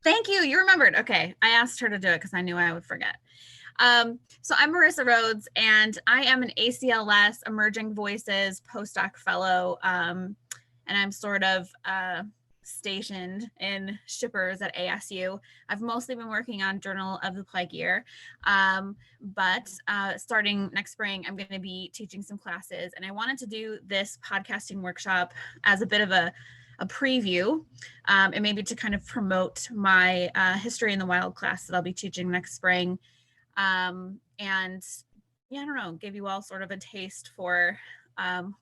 Thank you. You remembered. Okay. I asked her to do it because I knew I would forget. So I'm Marissa Rhodes, and I am an ACLS Emerging Voices postdoc fellow, and I'm sort of stationed in Shippers at ASU. I've mostly been working on Journal of the Plague Year, but starting next spring, I'm going to be teaching some classes, and I wanted to do this podcasting workshop as a bit of a preview, and maybe to kind of promote my History in the Wild class that I'll be teaching next spring. And yeah, I don't know, give you all sort of a taste for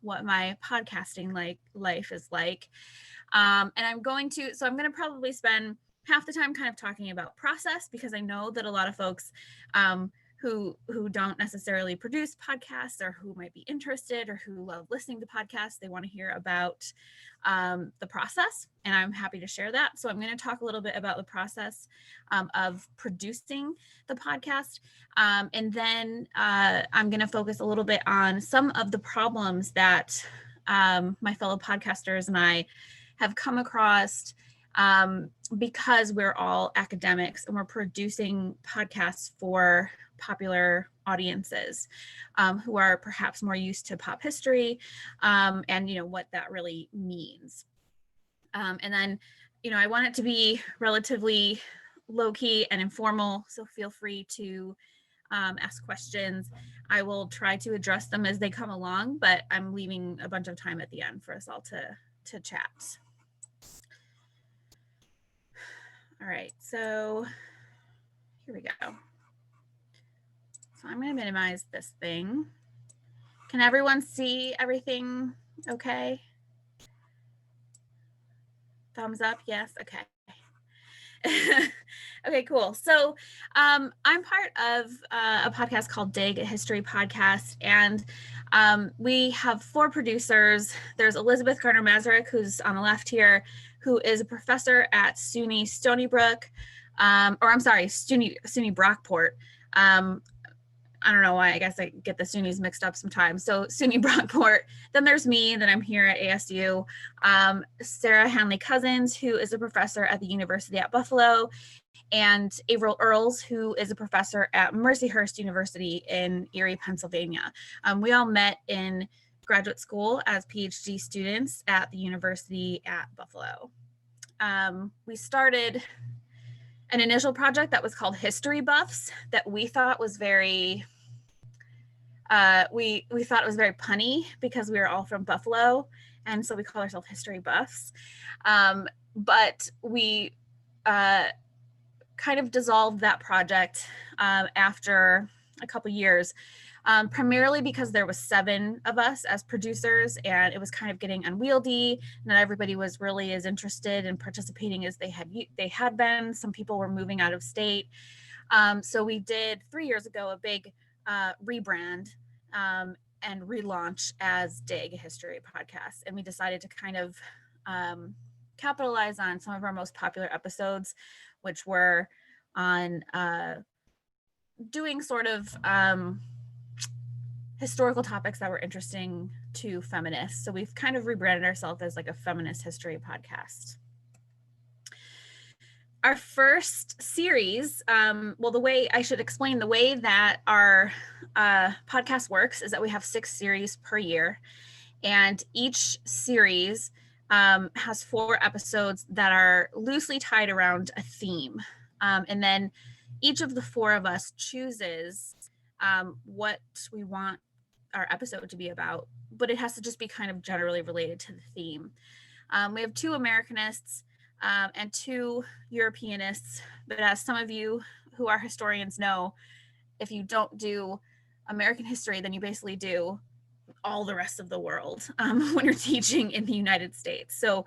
what my podcasting life is like. And I'm going to probably spend half the time kind of talking about process, because I know that a lot of folks who don't necessarily produce podcasts, or who might be interested, or who love listening to podcasts, they want to hear about the process, and I'm happy to share that. So I'm going to talk a little bit about the process of producing the podcast, and then I'm going to focus a little bit on some of the problems that my fellow podcasters and I have come across, because we're all academics and we're producing podcasts for popular audiences who are perhaps more used to pop history, and what that really means. And then, I want it to be relatively low-key and informal, so feel free to ask questions. I will try to address them as they come along, but I'm leaving a bunch of time at the end for us all to chat. All right, so here we go. So I'm going to minimize this thing. Can everyone see everything okay? Thumbs up, yes, okay. Okay, cool. So I'm part of a podcast called Dig, a history podcast, and we have 4 producers. There's Elizabeth Garner-Mazurek, who's on the left here, who is a professor at SUNY Stony Brook, SUNY Brockport. I don't know why, I guess I get the SUNYs mixed up sometimes. So SUNY Brockport. Then there's me, then I'm here at ASU. Sarah Hanley-Cousins, who is a professor at the University at Buffalo, and Averill Earls, who is a professor at Mercyhurst University in Erie, Pennsylvania. We all met in graduate school as PhD students at the University at Buffalo. We started an initial project that was called History Buffs, that we thought was very we thought it was very punny, because we were all from Buffalo, and so we call ourselves History Buffs. But we kind of dissolved that project after a couple years, primarily because there was 7 of us as producers, and it was kind of getting unwieldy. Not everybody was really as interested in participating as they had been. Some people were moving out of state. So we did 3 years ago a big rebrand and relaunch as Dig, a history podcast, and we decided to kind of capitalize on some of our most popular episodes, which were on doing sort of historical topics that were interesting to feminists. So we've kind of rebranded ourselves as like a feminist history podcast. Our first series, the way that our podcast works is that we have 6 series per year, and each series has 4 episodes that are loosely tied around a theme. And then each of the 4 of us chooses what we want our episode to be about, but it has to just be kind of generally related to the theme. We have 2 Americanists and 2 Europeanists, but as some of you who are historians know, if you don't do American history, then you basically do all the rest of the world when you're teaching in the United States. So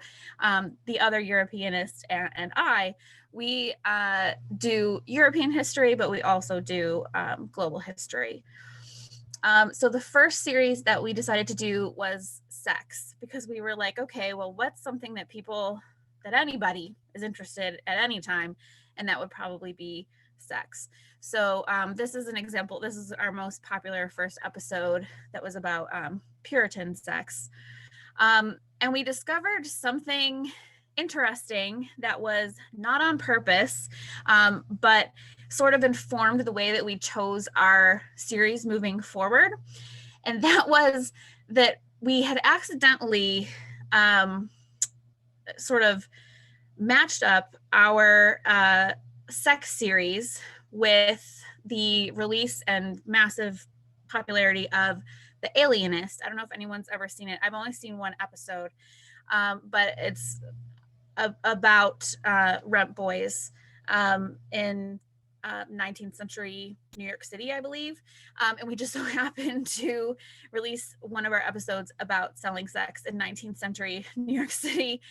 the other Europeanists and we do European history, but we also do global history. So the first series that we decided to do was sex, because we were like, okay, well, what's something that anybody is interested at any time, and that would probably be sex. So this is an example. This is our most popular first episode that was about Puritan sex. And we discovered something interesting that was not on purpose, but sort of informed the way that we chose our series moving forward. And that was that we had accidentally sort of matched up our sex series with the release and massive popularity of The Alienist. I don't know if anyone's ever seen it. I've only seen one episode, but it's about rent boys in 19th century New York City, I believe. And we just so happened to release one of our episodes about selling sex in 19th century New York City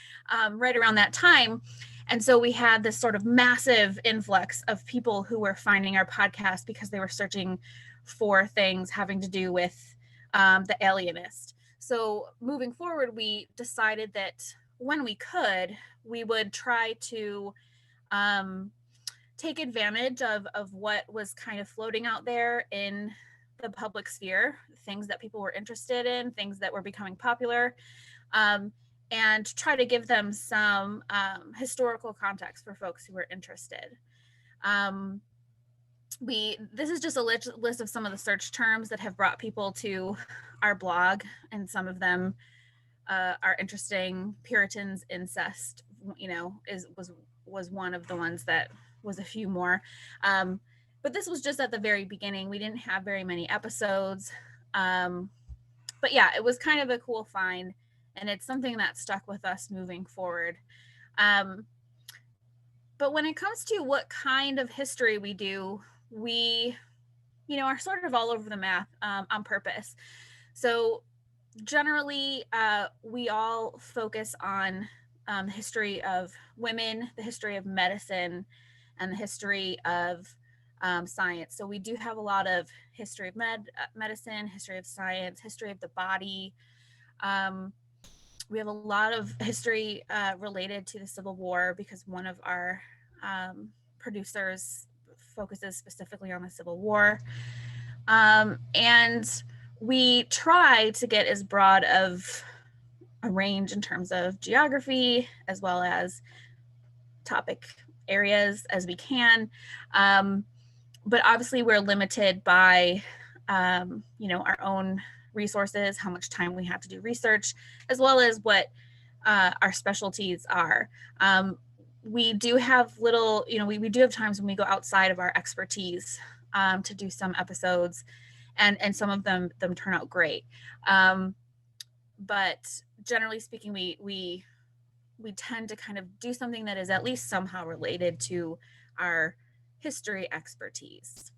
right around that time. And so we had this sort of massive influx of people who were finding our podcast because they were searching for things having to do with The Alienist. So moving forward, we decided that when we could, we would try to take advantage of what was kind of floating out there in the public sphere, things that people were interested in, things that were becoming popular, and try to give them some historical context for folks who were interested. This is just a list of some of the search terms that have brought people to our blog, and some of them are interesting. Puritans, incest, was one of the ones that was a few more. But this was just at the very beginning. We didn't have very many episodes. But yeah, it was kind of a cool find, and it's something that stuck with us moving forward. But when it comes to what kind of history we do, we, are sort of all over the map on purpose. So generally, we all focus on the history of women, the history of medicine, and the history of science. So we do have a lot of history of medicine, history of science, history of the body. We have a lot of history related to the Civil War because one of our producers focuses specifically on the Civil War. And we try to get as broad of a range in terms of geography as well as topic areas as we can. But obviously we're limited by, our own resources, how much time we have to do research, as well as what our specialties are. We do have we do have times when we go outside of our expertise to do some episodes, and some of them turn out great. But generally speaking, we tend to kind of do something that is at least somehow related to our history expertise.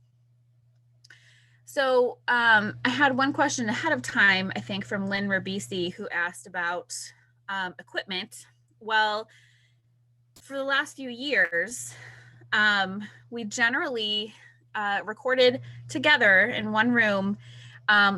So I had one question ahead of time, I think, from Lynn Rabisi, who asked about equipment. Well, for the last few years, we generally recorded together in one room,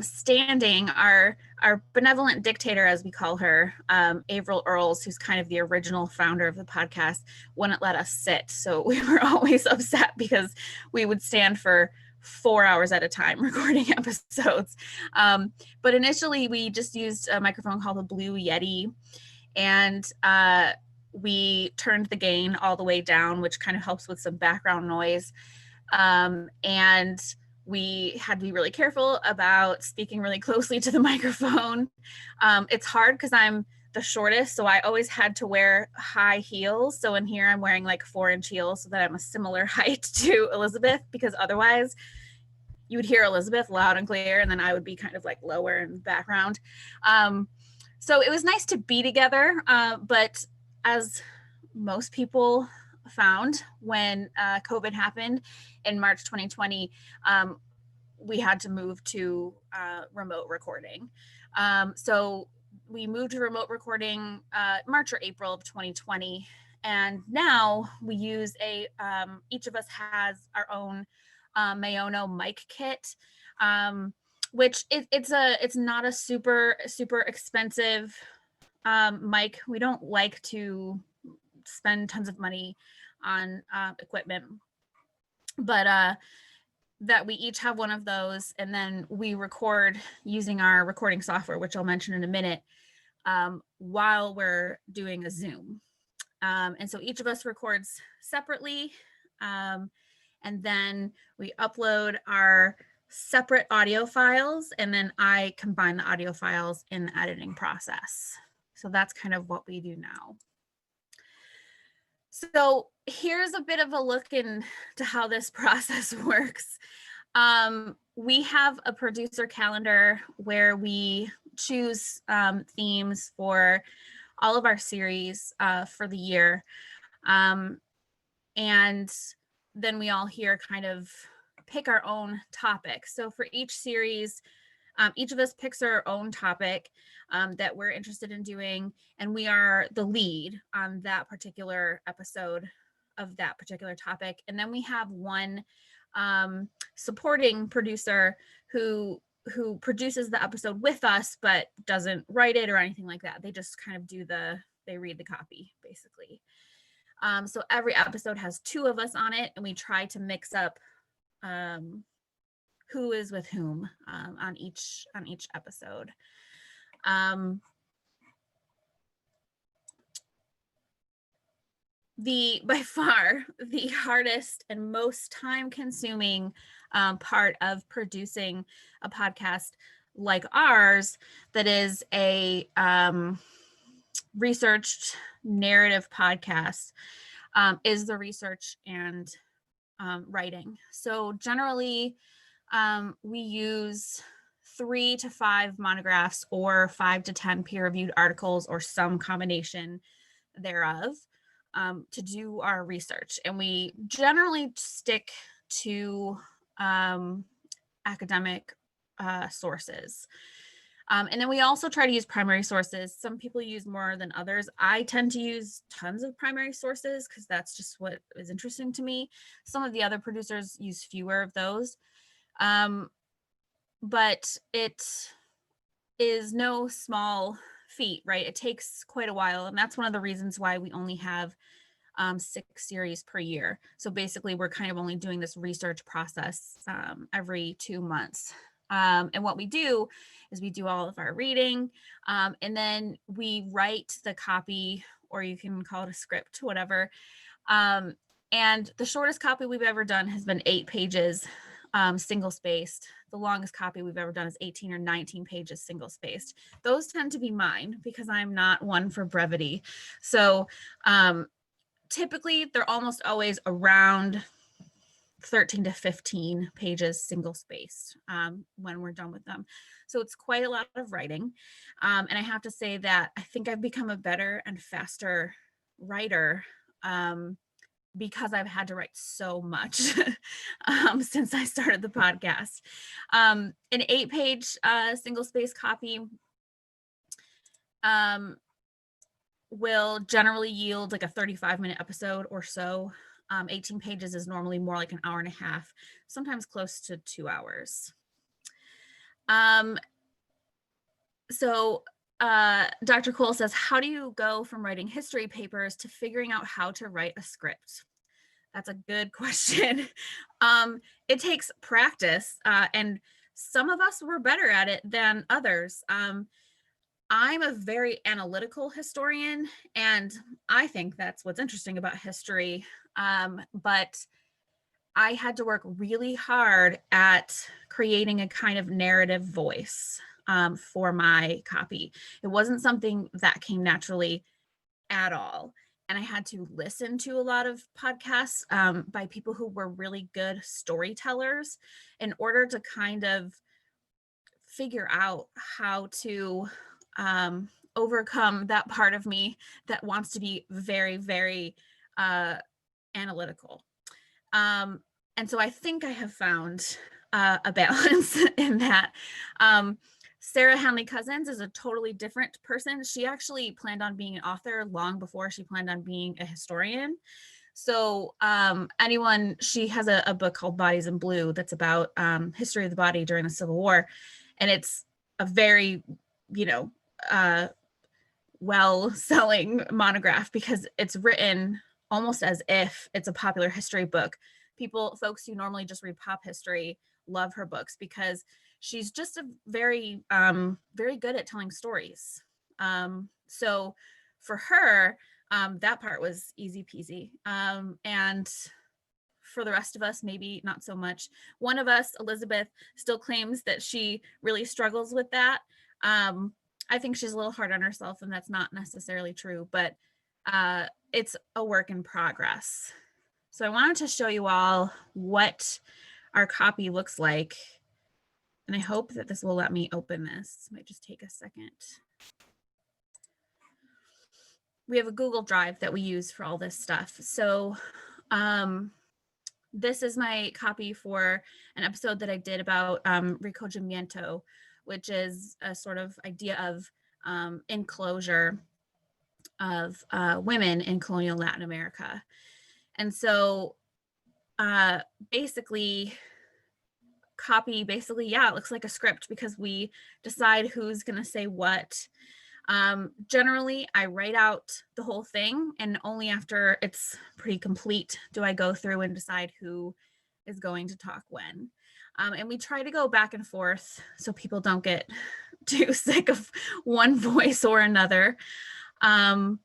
standing. Our benevolent dictator, as we call her, Avril Earls, who's kind of the original founder of the podcast, wouldn't let us sit. So we were always upset because we would stand for 4 hours at a time recording episodes. But initially we just used a microphone called the Blue Yeti, and we turned the gain all the way down, which kind of helps with some background noise. And we had to be really careful about speaking really closely to the microphone. It's hard because I'm the shortest, so I always had to wear high heels. So in here I'm wearing like 4-inch heels so that I'm a similar height to Elizabeth, because otherwise you would hear Elizabeth loud and clear, and then I would be kind of like lower in the background. So it was nice to be together, but as most people found when COVID happened in March 2020, we had to move to remote recording. So we moved to remote recording March or April of 2020. And now we use each of us has our own Mayono mic kit, which it's not a super expensive mic. We don't like to spend tons of money on equipment, but that we each have one of those, and then we record using our recording software, which I'll mention in a minute, while we're doing a Zoom. And so each of us records separately. And then we upload our separate audio files, and then I combine the audio files in the editing process. So that's kind of what we do now. So here's a bit of a look into how this process works. We have a producer calendar where we choose themes for all of our series for the year. And then we all here kind of pick our own topic. So for each series, each of us picks our own topic that we're interested in doing, and we are the lead on that particular episode of that particular topic. And then we have one supporting producer who produces the episode with us, but doesn't write it or anything like that. They just kind of they read the copy, basically. So every episode has two of us on it, and we try to mix up who is with whom on each episode. By far the hardest and most time-consuming part of producing a podcast like ours that is a researched narrative podcast is the research and writing. So generally, we use 3 to 5 monographs or 5 to 10 peer-reviewed articles or some combination thereof to do our research. And we generally stick to academic sources. And then we also try to use primary sources. Some people use more than others. I tend to use tons of primary sources because that's just what is interesting to me. Some of the other producers use fewer of those. But it is no small feat, right? It takes quite a while. And that's one of the reasons why we only have 6 series per year. So basically we're kind of only doing this research process every 2 months. And what we do is we do all of our reading, and then we write the copy, or you can call it a script, whatever. And the shortest copy we've ever done has been 8 pages, single spaced. The longest copy we've ever done is 18 or 19 pages single spaced. Those tend to be mine because I'm not one for brevity. So typically they're almost always around 13 to 15 pages single spaced when we're done with them. So it's quite a lot of writing. And I have to say that I think I've become a better and faster writer because I've had to write so much since I started the podcast. An 8-page single space copy will generally yield like a 35-minute episode or so. 18 pages is normally more like an hour and a half, sometimes close to 2 hours. So Dr. Cole says, how do you go from writing history papers to figuring out how to write a script? That's a good question. It takes practice, and some of us were better at it than others. I'm a very analytical historian, and I think that's what's interesting about history. But I had to work really hard at creating a kind of narrative voice for my copy. It wasn't something that came naturally at all. And I had to listen to a lot of podcasts by people who were really good storytellers in order to kind of figure out how to overcome that part of me that wants to be very, very analytical. And so I think I have found a balance in that. Sarah Henley Cousins is a totally different person. She actually planned on being an author long before she planned on being a historian. So she has a book called Bodies in Blue that's about history of the body during the Civil War. And it's a very, well-selling monograph because it's written almost as if it's a popular history book. Folks who normally just read pop history love her books because she's just very, very good at telling stories. So for her, That part was easy peasy. And for the rest of us, maybe not so much. One of us, Elizabeth, still claims that she really struggles with that. I think she's a little hard on herself, and that's not necessarily true, but it's a work in progress. So I wanted to show you all what our copy looks like. And I hope that this will let me open this. It might just take a second. We have a Google Drive that we use for all this stuff. So this is my copy for an episode that I did about recogimiento, which is a sort of idea of enclosure of women in colonial Latin America. And so basically, yeah, it looks like a script because we decide who's going to say what. Generally, I write out the whole thing, and only after it's pretty complete do I go through and decide who is going to talk when. And we try to go back and forth so people don't get too sick of one voice or another. And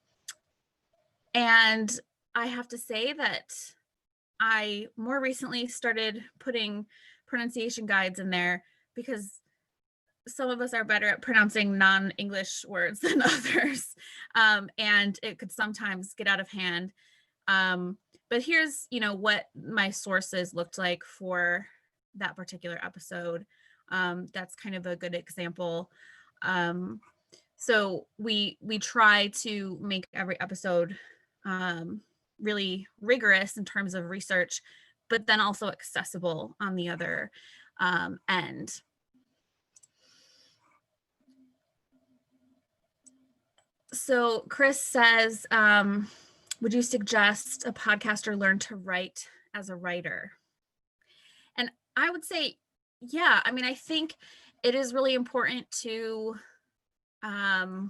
I have to say that I more recently started putting pronunciation guides in there because some of us are better at pronouncing non-English words than others, and it could sometimes get out of hand. But here's, what my sources looked like for that particular episode. That's kind of a good example. So we try to make every episode really rigorous in terms of research, but then also accessible on the other end. So Chris says, would you suggest a podcaster learn to write as a writer? And I would say, yeah, I mean, I think it is really important to, to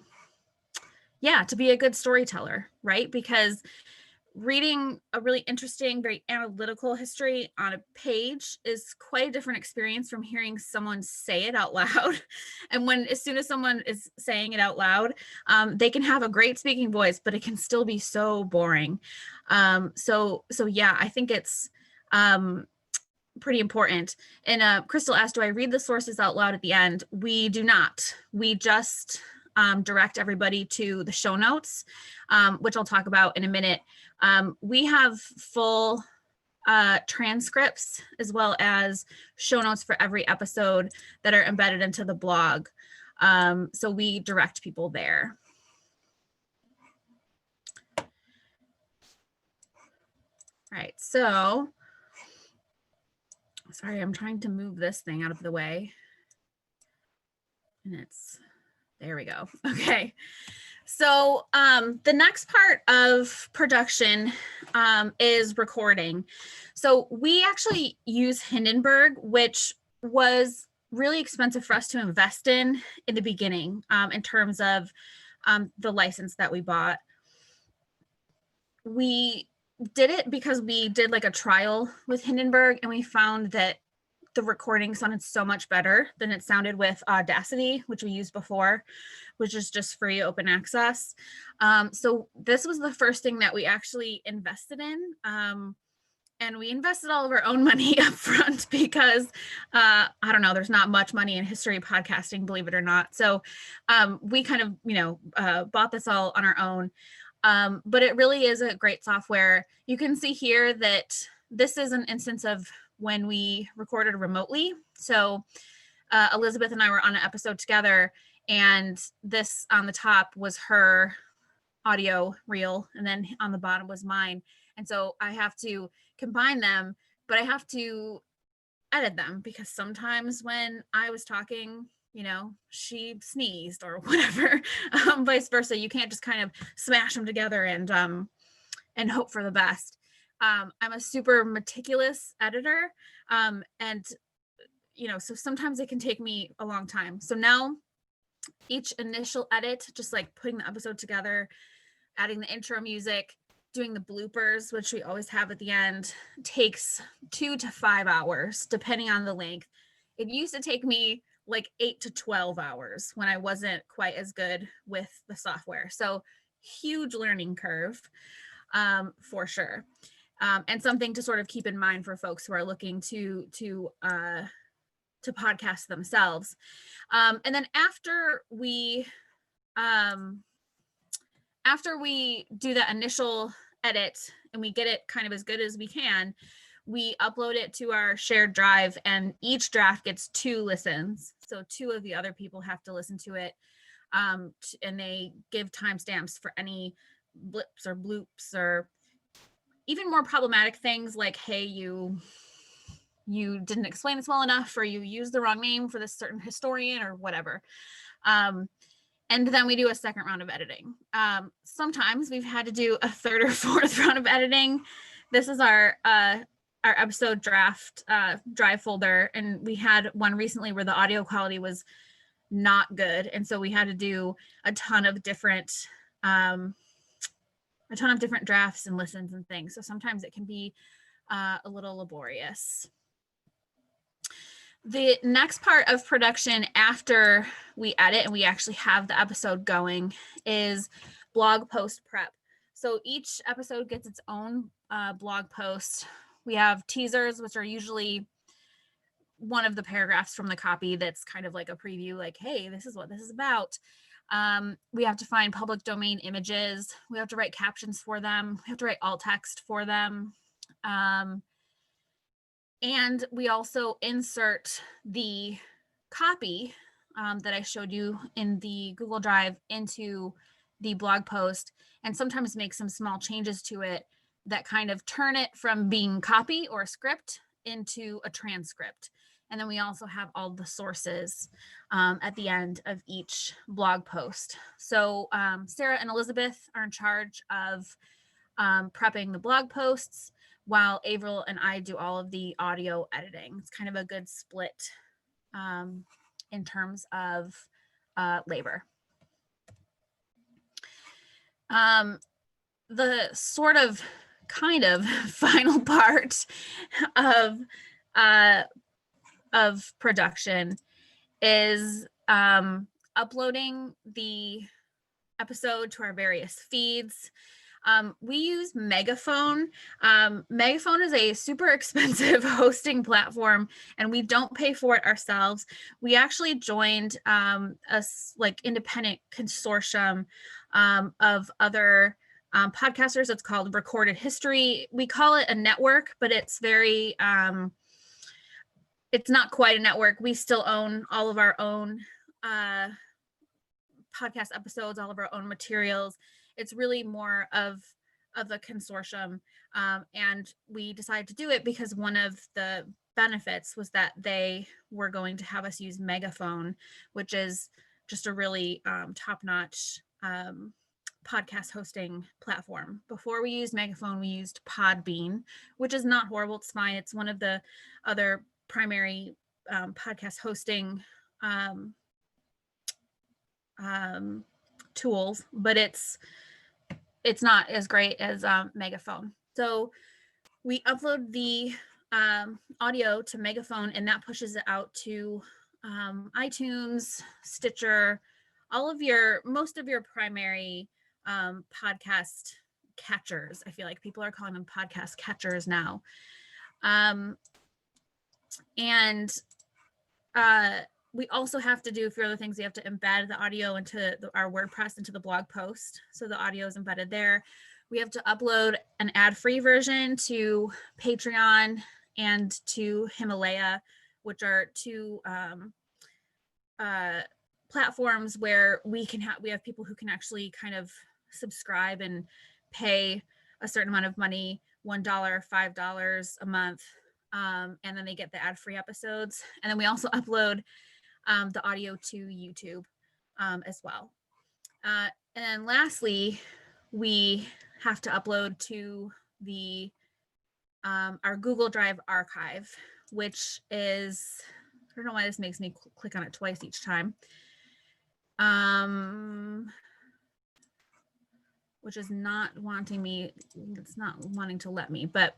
be a good storyteller, right? Because reading a really interesting, very analytical history on a page is quite a different experience from hearing someone say it out loud. And as soon as someone is saying it out loud, they can have a great speaking voice, but it can still be so boring. So yeah, I think it's pretty important. And Crystal asked, do I read the sources out loud at the end? We do not. We just direct everybody to the show notes, which I'll talk about in a minute. We have full transcripts as well as show notes for every episode that are embedded into the blog. So we direct people there. All right, so sorry, I'm trying to move this thing out of the way. And there we go. Okay. So the next part of production is recording. So we actually use Hindenburg, which was really expensive for us to invest in the beginning in terms of the license that we bought. We did it because we did like a trial with Hindenburg, and we found that the recording sounded so much better than it sounded with Audacity, which we used before, which is just free open access. So this was the first thing that we actually invested in. And we invested all of our own money up front because, I don't know, there's not much money in history podcasting, believe it or not. So we kind of, bought this all on our own. But it really is a great software. You can see here that this is an instance of when we recorded remotely. So Elizabeth and I were on an episode together, and this on the top was her audio reel, and then on the bottom was mine. And so I have to combine them, but I have to edit them because sometimes when I was talking, she sneezed or whatever, vice versa. You can't just kind of smash them together and hope for the best. I'm a super meticulous editor. And, so sometimes it can take me a long time. So now each initial edit, just like putting the episode together, adding the intro music, doing the bloopers, which we always have at the end, takes 2 to 5 hours, depending on the length. It used to take me like 8 to 12 hours when I wasn't quite as good with the software. So huge learning curve, for sure. And something to sort of keep in mind for folks who are looking to podcast themselves. And then after we do that initial edit and we get it kind of as good as we can, we upload it to our shared drive, and each draft gets 2 listens. So 2 of the other people have to listen to it. And they give timestamps for any blips or bloops or even more problematic things like, hey, you didn't explain this well enough, or you used the wrong name for this certain historian or whatever. And then we do a second round of editing. Sometimes we've had to do a third or fourth round of editing. This is our episode draft drive folder, and we had one recently where the audio quality was not good, and so we had to do a ton of different drafts and listens and things. So sometimes it can be a little laborious. The next part of production after we edit and we actually have the episode going is blog post prep. So each episode gets its own blog post. We have teasers, which are usually one of the paragraphs from the copy that's kind of like a preview, like, hey, this is what this is about. We have to find public domain images. We have to write captions for them. We have to write alt text for them. And we also insert the copy that I showed you in the Google Drive into the blog post, and sometimes make some small changes to it that kind of turn it from being copy or a script into a transcript. And then we also have all the sources at the end of each blog post. So Sarah and Elizabeth are in charge of prepping the blog posts, while Avril and I do all of the audio editing. It's kind of a good split in terms of labor. The sort of kind of final part of production is uploading the episode to our various feeds. We use Megaphone. Megaphone is a super expensive hosting platform, and we don't pay for it ourselves. We actually joined a independent consortium of other podcasters. It's called Recorded History. We call it a network, but it's very it's not quite a network. We still own all of our own podcast episodes, all of our own materials. It's really more of a consortium. And we decided to do it because one of the benefits was that they were going to have us use Megaphone, which is just a really top-notch podcast hosting platform. Before we used Megaphone, we used Podbean, which is not horrible. It's fine. It's one of the other primary podcast hosting tools, but it's not as great as Megaphone. So we upload the audio to Megaphone, and that pushes it out to iTunes, Stitcher, most of your primary podcast catchers. I feel like people are calling them podcast catchers now. And we also have to do a few other things. We have to embed the audio into our WordPress, into the blog post. So the audio is embedded there. We have to upload an ad-free version to Patreon and to Himalaya, which are two platforms where we have people who can actually kind of subscribe and pay a certain amount of money, $1, $5 a month. And then they get the ad-free episodes. And then we also upload the audio to YouTube as well. And then lastly, we have to upload to the our Google Drive archive, which is, I don't know why this makes me click on it twice each time. Which is not wanting me, it's not wanting to let me, but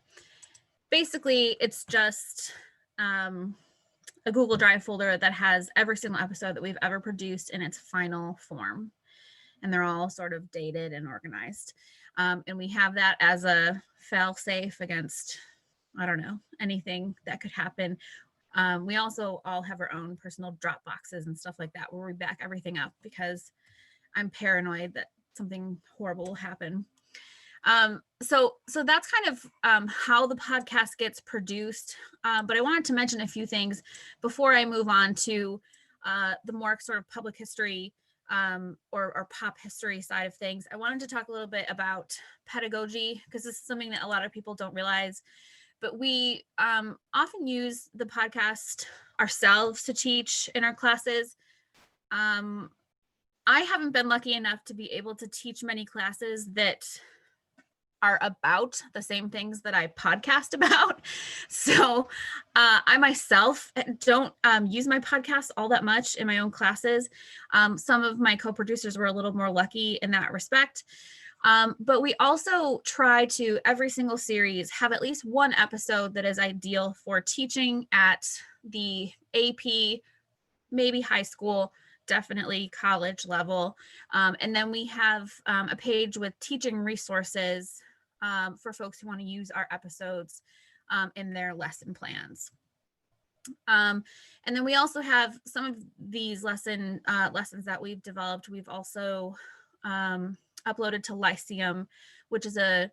basically it's just a Google Drive folder that has every single episode that we've ever produced in its final form. and they're all sort of dated and organized. And we have that as a fail-safe against, I don't know, anything that could happen. We also all have our own personal drop boxes and stuff like that where we back everything up because I'm paranoid that something horrible will happen. So that's kind of how the podcast gets produced. But I wanted to mention a few things before I move on to the more sort of public history or pop history side of things. I wanted to talk a little bit about pedagogy because this is something that a lot of people don't realize. But we often use the podcast ourselves to teach in our classes. I haven't been lucky enough to be able to teach many classes that are about the same things that I podcast about. So I myself don't use my podcast all that much in my own classes. Some of my co-producers were a little more lucky in that respect. But we also try to, every single series, have at least one episode that is ideal for teaching at the AP, maybe high school, definitely college level. And then we have a page with teaching resources for folks who want to use our episodes in their lesson plans. And then we also have some of these lessons that we've developed. We've also uploaded to Lyceum, which is a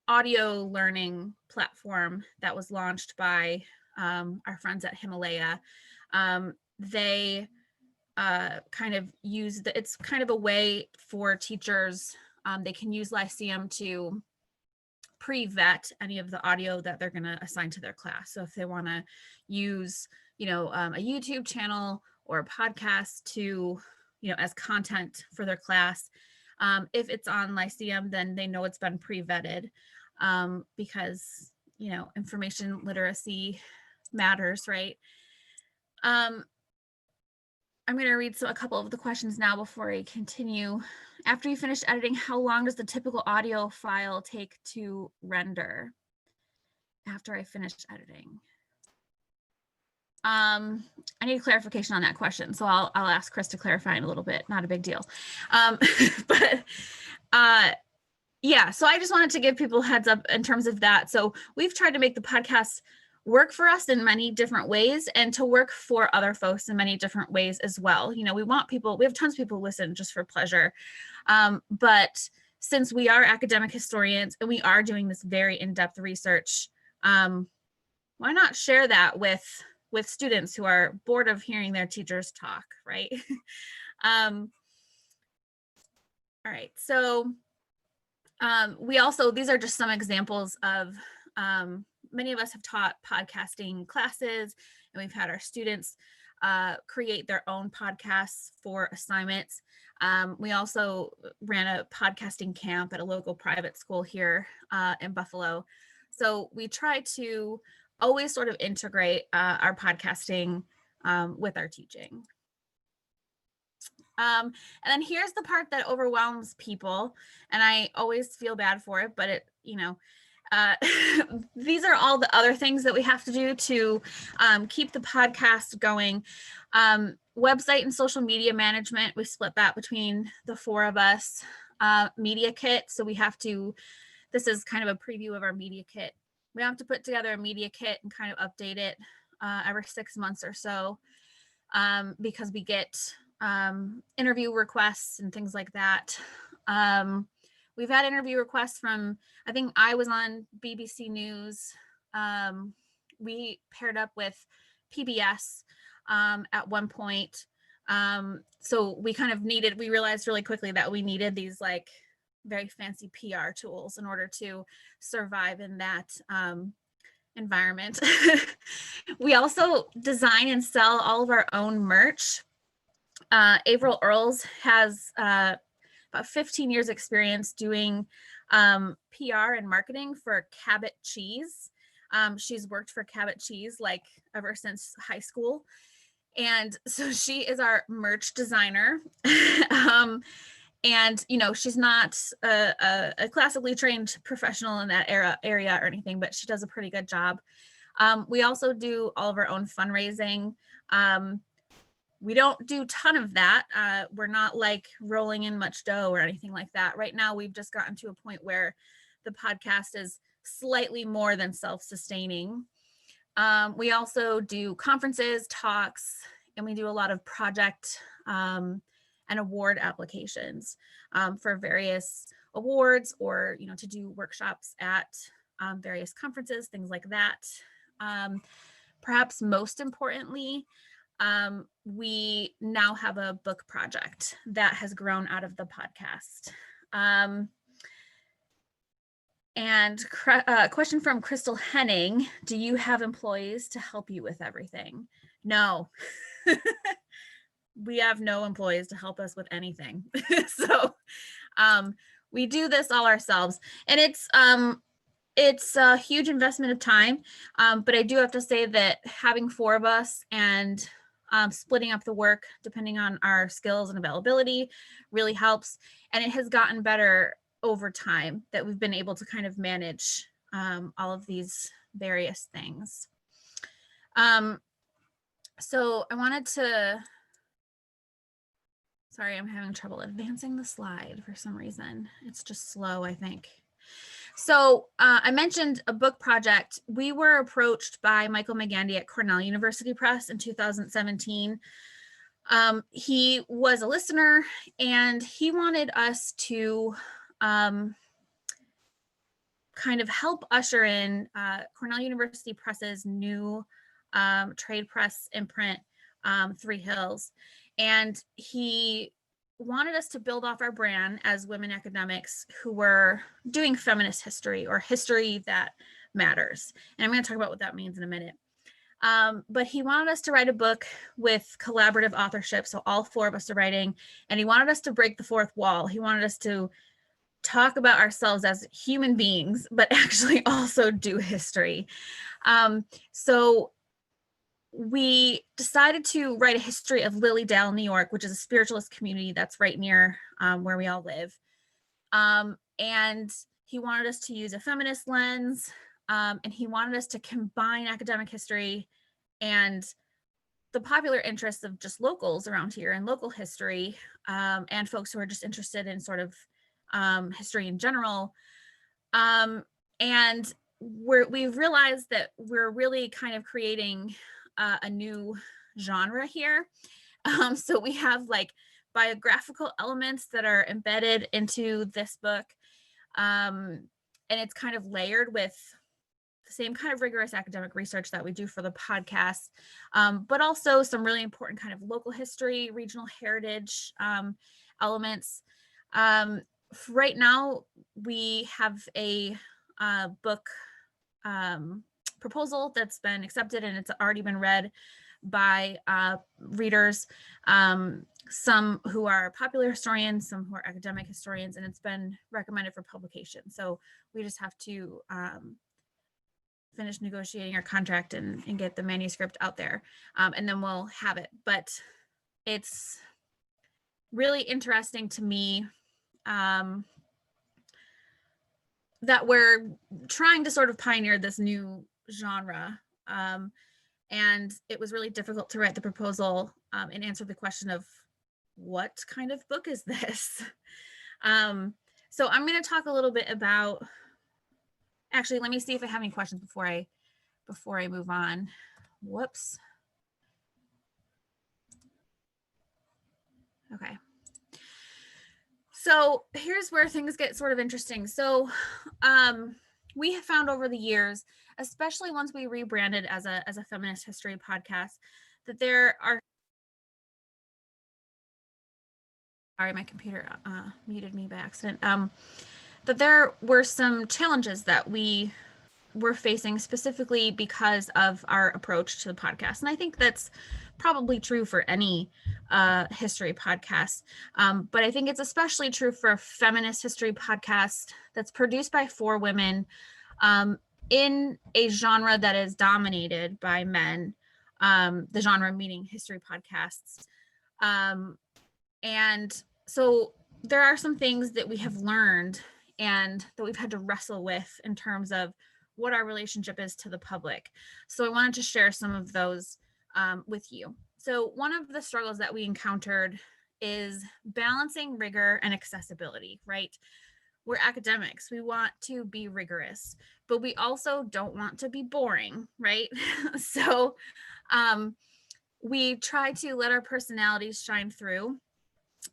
audio learning platform that was launched by our friends at Himalaya. They kind of use it's kind of a way for teachers. They can use Lyceum to pre-vet any of the audio that they're going to assign to their class. So if they want to use, a YouTube channel or a podcast to, as content for their class, if it's on Lyceum, then they know it's been pre-vetted because, information literacy matters, right? I'm going to read a couple of the questions now before I continue. After you finish editing, how long does the typical audio file take to render? After I finished editing. I need clarification on that question, so I'll ask Chris to clarify in a little bit. Not a big deal. Yeah, so I just wanted to give people a heads up in terms of that. So we've tried to make the podcast work for us in many different ways and to work for other folks in many different ways as well. We have tons of people listen just for pleasure. But since we are academic historians and we are doing this very in-depth research, why not share that with students who are bored of hearing their teachers talk, right? All right, so these are just some examples of, many of us have taught podcasting classes, and we've had our students create their own podcasts for assignments. We also ran a podcasting camp at a local private school here in Buffalo. So we try to always sort of integrate our podcasting with our teaching. And then here's the part that overwhelms people, and I always feel bad for it, but these are all the other things that we have to do to keep the podcast going. Website and social media management, we split that between the four of us. Media kit, so this is kind of a preview of our media kit. We have to put together a media kit and kind of update it every 6 months or so because we get interview requests and things like that. We've had interview requests from, I think I was on BBC News. We paired up with PBS at one point. So we realized really quickly that we needed these like very fancy PR tools in order to survive in that environment. We also design and sell all of our own merch. Avril Earls has about 15 years experience doing PR and marketing for Cabot Cheese. She's worked for Cabot Cheese like ever since high school. And so she is our merch designer. And, she's not a classically trained professional in that area or anything, but she does a pretty good job. We also do all of our own fundraising. we don't do a ton of that. We're not like rolling in much dough or anything like that. Right now, we've just gotten to a point where the podcast is slightly more than self-sustaining. We also do conferences, talks, and we do a lot of project and award applications for various awards, or to do workshops at various conferences, things like that. Perhaps most importantly, we now have a book project that has grown out of the podcast. And a question from Crystal Henning: do you have employees to help you with everything? No. We have no employees to help us with anything. So we do this all ourselves, and it's a huge investment of time, but I do have to say that having 4 of us and splitting up the work depending on our skills and availability really helps, and it has gotten better over time that we've been able to kind of manage all of these various things. So I wanted to, sorry, I'm having trouble advancing the slide for some reason. It's just slow, I think. So I mentioned a book project. We were approached by Michael McGandy at Cornell University Press in 2017. He was a listener, and he wanted us to kind of help usher in Cornell University Press's new trade press imprint, Three Hills. And he wanted us to build off our brand as women academics who were doing feminist history, or history that matters. And I'm going to talk about what that means in a minute. But he wanted us to write a book with collaborative authorship. So all 4 of us are writing, and he wanted us to break the 4th wall. He wanted us to talk about ourselves as human beings, but actually also do history. So we decided to write a history of Lilydale, New York, which is a spiritualist community that's right near where we all live. And he wanted us to use a feminist lens, and he wanted us to combine academic history and the popular interests of just locals around here and local history, and folks who are just interested in sort of history in general. And we've realized that we're really kind of creating a new genre here. So we have like biographical elements that are embedded into this book. And it's kind of layered with the same kind of rigorous academic research that we do for the podcast, but also some really important kind of local history, regional heritage elements. Right now, we have a book proposal that's been accepted, and it's already been read by readers, some who are popular historians, some who are academic historians, and it's been recommended for publication. So we just have to finish negotiating our contract and get the manuscript out there, and then we'll have it. But it's really interesting to me that we're trying to sort of pioneer this new genre. And it was really difficult to write the proposal and answer the question of what kind of book is this? So I'm going to talk a little bit about, actually, let me see if I have any questions before I move on. Whoops. Okay. So here's where things get sort of interesting. So we have found over the years, especially once we rebranded as a feminist history podcast, that there are, sorry, my computer muted me by accident, that there were some challenges that we were facing specifically because of our approach to the podcast. And I think that's probably true for any history podcast. But I think it's especially true for a feminist history podcast that's produced by 4 women in a genre that is dominated by men, the genre meaning history podcasts. And so there are some things that we have learned and that we've had to wrestle with in terms of what our relationship is to the public. So I wanted to share some of those with you. So one of the struggles that we encountered is balancing rigor and accessibility, right? We're academics. We want to be rigorous, but we also don't want to be boring, right? So we try to let our personalities shine through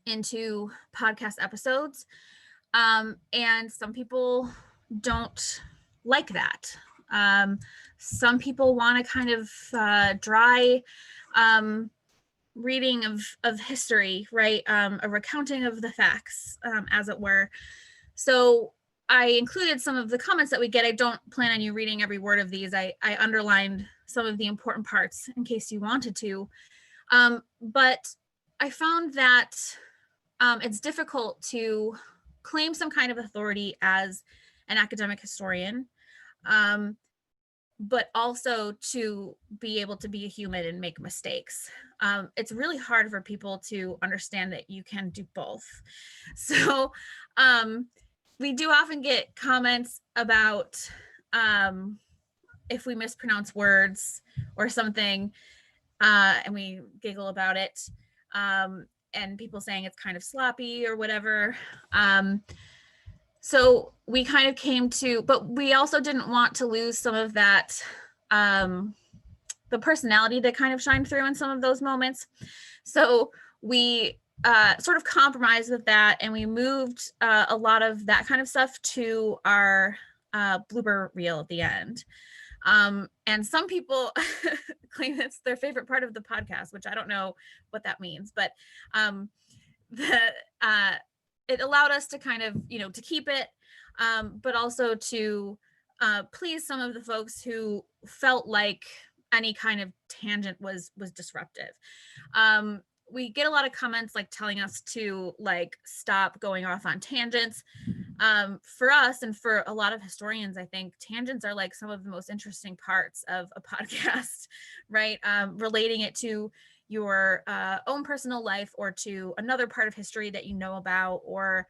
into podcast episodes. And some people don't like that. Some people want a kind of dry reading of history, right? A recounting of the facts, as it were. So I included some of the comments that we get. I don't plan on you reading every word of these. I underlined some of the important parts in case you wanted to. But I found that it's difficult to claim some kind of authority as an academic historian, but also to be able to be a human and make mistakes. It's really hard for people to understand that you can do both. So we do often get comments about if we mispronounce words or something, and we giggle about it, and people saying it's kind of sloppy or whatever. So we kind of came to, but we also didn't want to lose some of that, the personality that kind of shined through in some of those moments. So we sort of compromised with that, and we moved a lot of that kind of stuff to our blooper reel at the end. And some people claim it's their favorite part of the podcast, which I don't know what that means, but it allowed us to kind of, to keep it, but also to please some of the folks who felt like any kind of tangent was disruptive. We get a lot of comments like telling us to like stop going off on tangents. For us and for a lot of historians, I think tangents are like some of the most interesting parts of a podcast, right? Relating it to your own personal life or to another part of history that you know about, or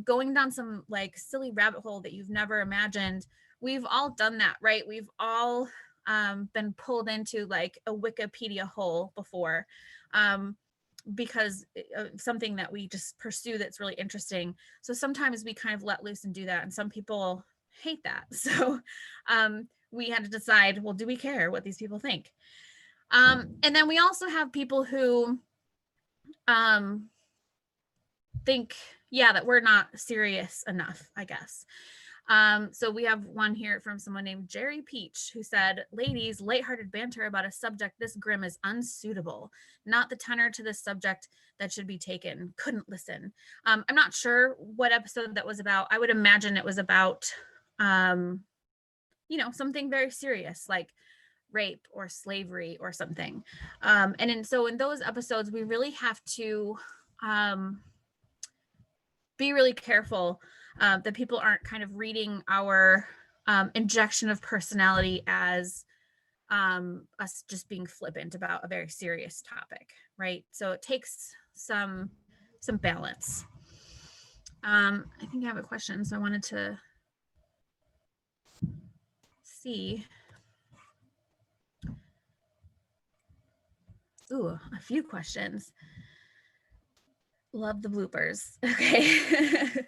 going down some like silly rabbit hole that you've never imagined. We've all done that, right? We've all been pulled into like a Wikipedia hole before, because of something that we just pursue that's really interesting. So sometimes we kind of let loose and do that, and some people hate that. So we had to decide, well, do we care what these people think? And then we also have people who think, yeah, that we're not serious enough, I guess. So we have one here from someone named Jerry Peach, who said, ladies, lighthearted banter about a subject this grim is unsuitable. Not the tenor to this subject that should be taken. Couldn't listen. I'm not sure what episode that was about. I would imagine it was about, something very serious, like rape or slavery or something. So in those episodes, we really have to be really careful that people aren't kind of reading our injection of personality as us just being flippant about a very serious topic, right? So it takes some balance. I think I have a question, so I wanted to see. Ooh, a few questions. Love the bloopers. Okay.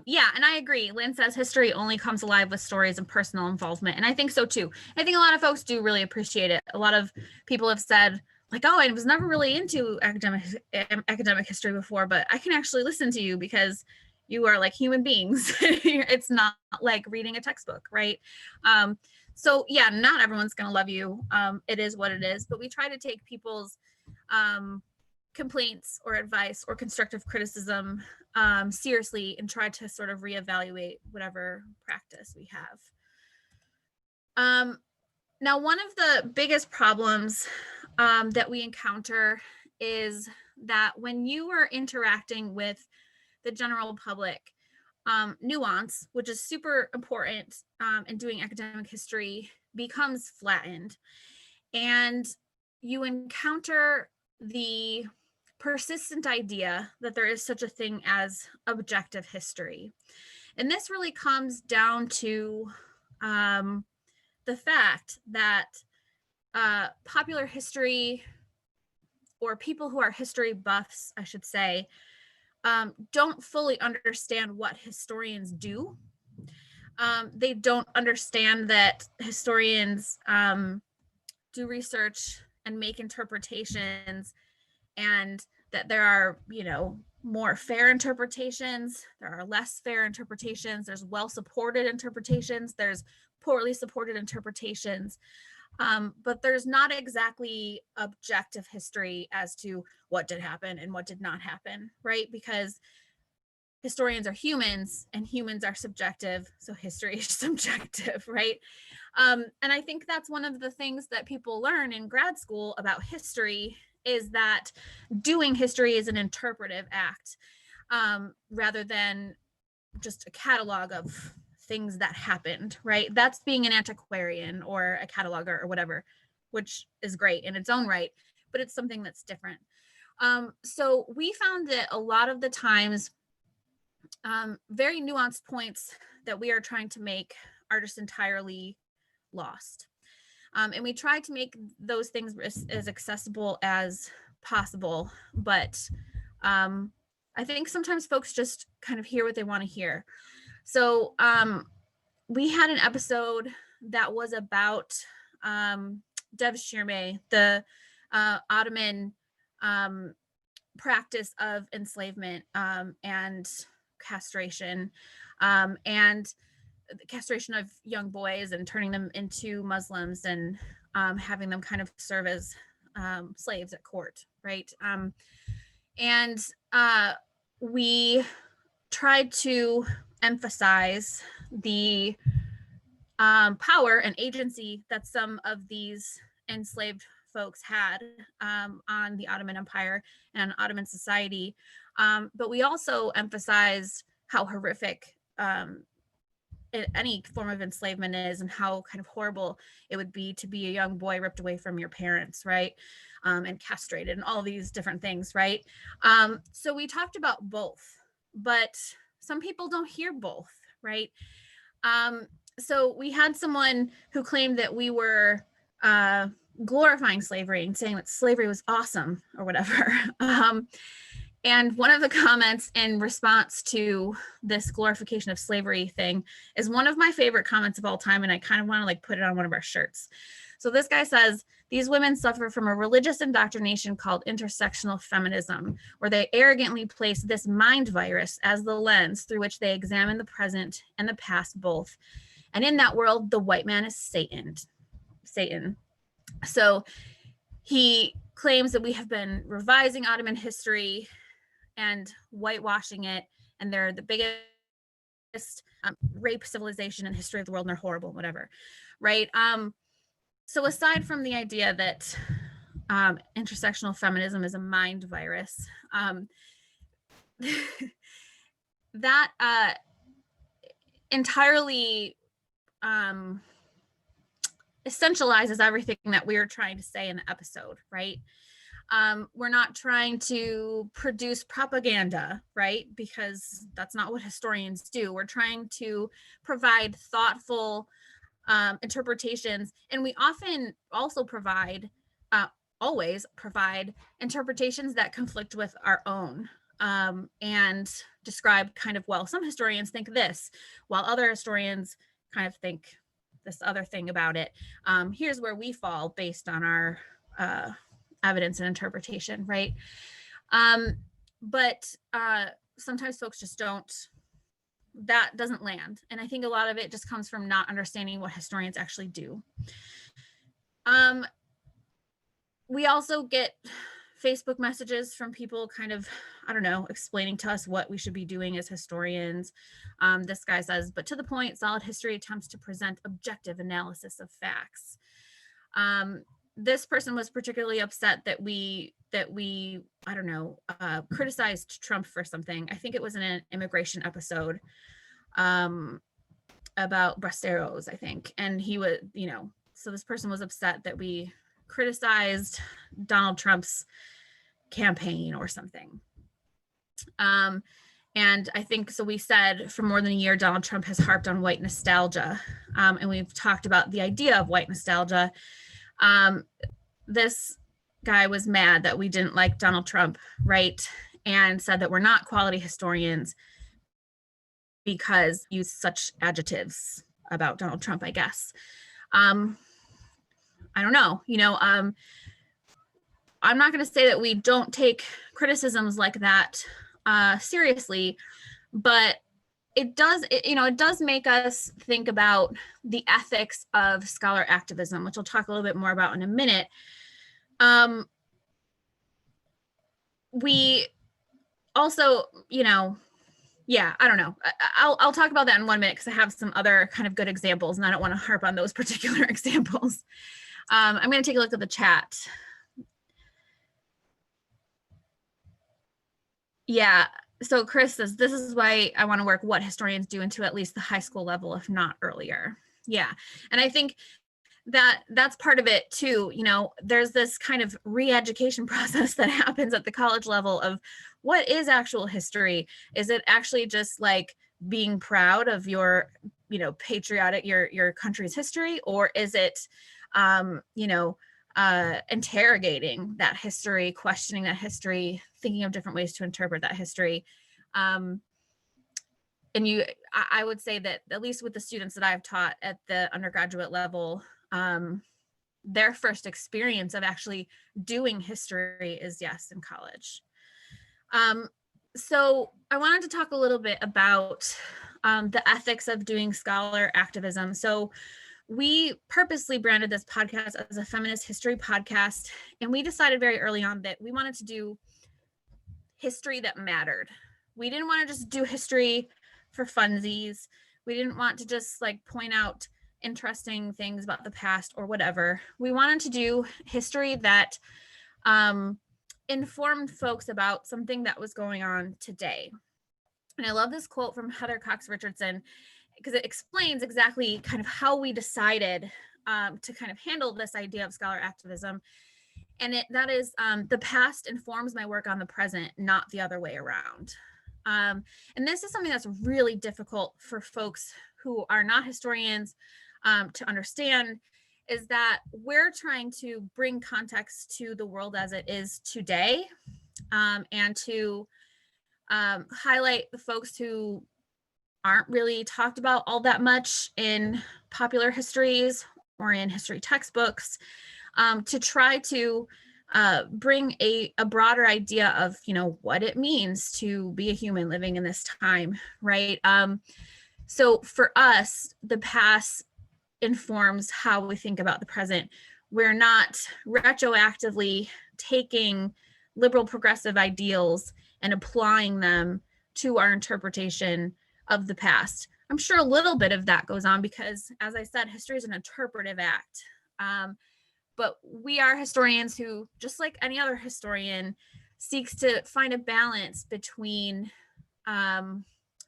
Yeah, and I agree. Lynn says history only comes alive with stories and personal involvement. And I think so too. I think a lot of folks do really appreciate it. A lot of people have said, like, oh, I was never really into academic history before, but I can actually listen to you because you are like human beings. It's not like reading a textbook, right? So yeah, not everyone's gonna love you. It is what it is, but we try to take people's complaints or advice or constructive criticism seriously and try to sort of reevaluate whatever practice we have. Now, one of the biggest problems that we encounter is that when you are interacting with the general public, nuance, which is super important in doing academic history, becomes flattened. And you encounter the persistent idea that there is such a thing as objective history. And this really comes down to the fact that popular history or people who are history buffs, I should say, don't fully understand what historians do. They don't understand that historians do research and make interpretations, and that there are, more fair interpretations, there are less fair interpretations, there's well-supported interpretations, there's poorly supported interpretations. But there's not exactly objective history as to what did happen and what did not happen, right? Because historians are humans and humans are subjective, so history is subjective, right? And I think that's one of the things that people learn in grad school about history, is that doing history is an interpretive act, rather than just a catalog of things that happened, right? That's being an antiquarian or a cataloger or whatever, which is great in its own right, but it's something that's different. So we found that a lot of the times, very nuanced points that we are trying to make are just entirely lost. And we tried to make those things as accessible as possible, but I think sometimes folks just kind of hear what they want to hear. So we had an episode that was about devshirme, the Ottoman practice of enslavement and castration, and the castration of young boys and turning them into Muslims, and having them kind of serve as slaves at court, right? And we tried to emphasize the power and agency that some of these enslaved folks had on the Ottoman Empire and Ottoman society. But we also emphasized how horrific any form of enslavement is, and how kind of horrible it would be to be a young boy ripped away from your parents, right? And castrated and all these different things, right? So we talked about both, but some people don't hear both, right? So we had someone who claimed that we were glorifying slavery and saying that slavery was awesome or whatever. And one of the comments in response to this glorification of slavery thing is one of my favorite comments of all time, and I kind of want to like put it on one of our shirts. So this guy says, "These women suffer from a religious indoctrination called intersectional feminism, where they arrogantly place this mind virus as the lens through which they examine the present and the past both. And in that world, the white man is Satan. So he claims that we have been revising Ottoman history and whitewashing it, and they're the biggest rape civilization in the history of the world, and they're horrible, whatever, right? So aside from the idea that intersectional feminism is a mind virus, that entirely essentializes everything that we are trying to say in the episode, right? We're not trying to produce propaganda, right? Because that's not what historians do. We're trying to provide thoughtful interpretations, and we often also always provide interpretations that conflict with our own, and describe kind of, well, some historians think this, while other historians kind of think this other thing about it. Here's where we fall based on our evidence and interpretation, right? But sometimes folks just that doesn't land. And I think a lot of it just comes from not understanding what historians actually do. We also get Facebook messages from people kind of, I don't know, explaining to us what we should be doing as historians. This guy says, "But to the point, solid history attempts to present objective analysis of facts." This person was particularly upset that we I don't know, criticized Trump for something. I think it was in an immigration episode about braceros, I think. And he was, so this person was upset that we criticized Donald Trump's campaign or something. And I think, so we said for more than a year, Donald Trump has harped on white nostalgia. And we've talked about the idea of white nostalgia. This guy was mad that we didn't like Donald Trump, right? And said that we're not quality historians because use such adjectives about Donald Trump, I guess. I don't know, I'm not going to say that we don't take criticisms like that seriously, but it does make us think about the ethics of scholar activism, which I'll talk a little bit more about in a minute. We also, I don't know. I'll talk about that in 1 minute because I have some other kind of good examples, and I don't want to harp on those particular examples. I'm going to take a look at the chat. Yeah. So Chris says, this is why I want to work what historians do into at least the high school level, if not earlier. Yeah. And I think that's part of it too. There's this kind of re-education process that happens at the college level of what is actual history? Is it actually just like being proud of your, patriotic, your country's history? Or is it, interrogating that history, questioning that history, thinking of different ways to interpret that history? I would say that at least with the students that I've taught at the undergraduate level, their first experience of actually doing history is in college. So I wanted to talk a little bit about the ethics of doing scholar activism. So we purposely branded this podcast as a feminist history podcast, and we decided very early on that we wanted to do history that mattered. We didn't want to just do history for funsies. We didn't want to just like point out interesting things about the past or whatever. We wanted to do history that informed folks about something that was going on today. And I love this quote from Heather Cox Richardson because it explains exactly kind of how we decided to kind of handle this idea of scholar activism. And that is the past informs my work on the present, not the other way around. And this is something that's really difficult for folks who are not historians to understand, is that we're trying to bring context to the world as it is today, and to highlight the folks who aren't really talked about all that much in popular histories or in history textbooks, to try to bring a broader idea of, what it means to be a human living in this time, right? So for us, the past informs how we think about the present. We're not retroactively taking liberal progressive ideals and applying them to our interpretation of the past. I'm sure a little bit of that goes on because, as I said, history is an interpretive act. But we are historians who, just like any other historian, seeks to find a balance between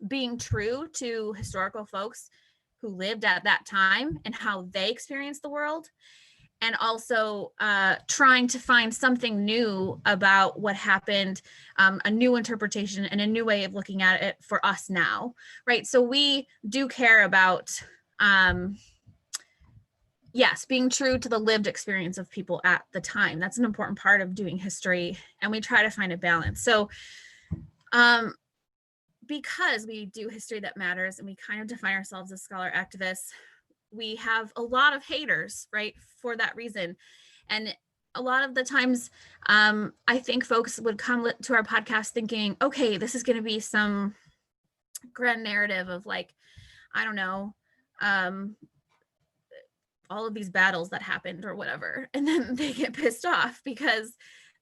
being true to historical folks who lived at that time and how they experienced the world, and also trying to find something new about what happened, a new interpretation and a new way of looking at it for us now, right? So we do care about, being true to the lived experience of people at the time. That's an important part of doing history, and we try to find a balance. So because we do history that matters and we kind of define ourselves as scholar activists, we have a lot of haters, right, for that reason. And a lot of the times, I think folks would come to our podcast thinking, okay, this is going to be some grand narrative of like, I don't know, all of these battles that happened or whatever. And then they get pissed off because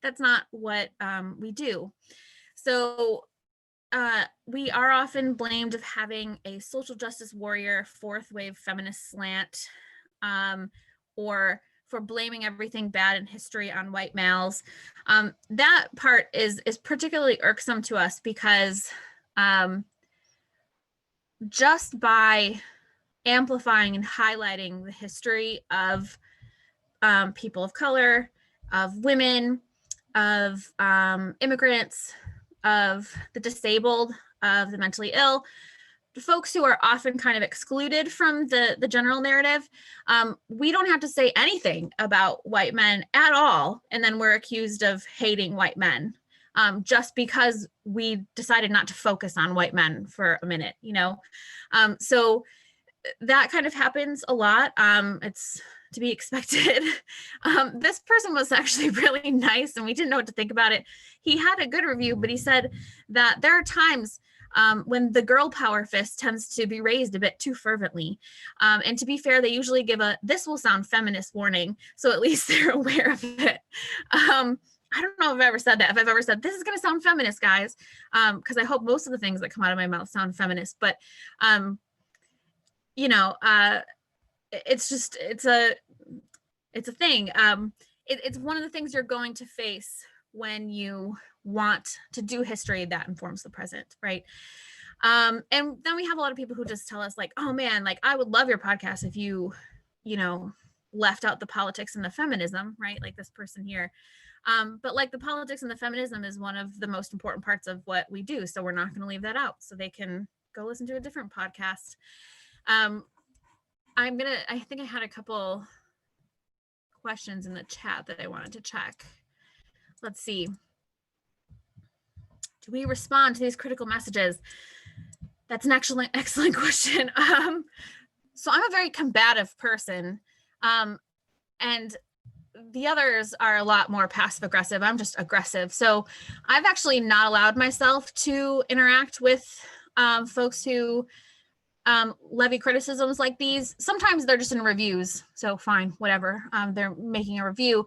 that's not what we do. So we are often blamed of having a social justice warrior, fourth wave feminist slant, or for blaming everything bad in history on white males. That part is particularly irksome to us because just by amplifying and highlighting the history of people of color, of women, of immigrants, of the disabled, of the mentally ill, folks who are often kind of excluded from the general narrative, we don't have to say anything about white men at all, and then we're accused of hating white men, just because we decided not to focus on white men for a minute, you know? So that kind of happens a lot. It's to be expected. This person was actually really nice, and we didn't know what to think about it. He had a good review, but he said that there are times when the girl power fist tends to be raised a bit too fervently. And to be fair, they usually give a, this will sound feminist warning, so at least they're aware of it. I don't know if I've ever said that, if I've ever said, this is going to sound feminist, guys, because I hope most of the things that come out of my mouth sound feminist, but, you know, it's just, it's a thing. It's one of the things you're going to face when you want to do history that informs the present, right? And then we have a lot of people who just tell us like, oh man, like I would love your podcast if you know, left out the politics and the feminism, right? Like this person here. But like the politics and the feminism is one of the most important parts of what we do. So we're not going to leave that out. So they can go listen to a different podcast. I think I had a couple questions in the chat that I wanted to check. Let's see. Do we respond to these critical messages? That's an excellent question. So I'm a very combative person, and the others are a lot more passive aggressive. I'm just aggressive. So I've actually not allowed myself to interact with folks who levy criticisms like these. Sometimes they're just in reviews, so fine, whatever. They're making a review.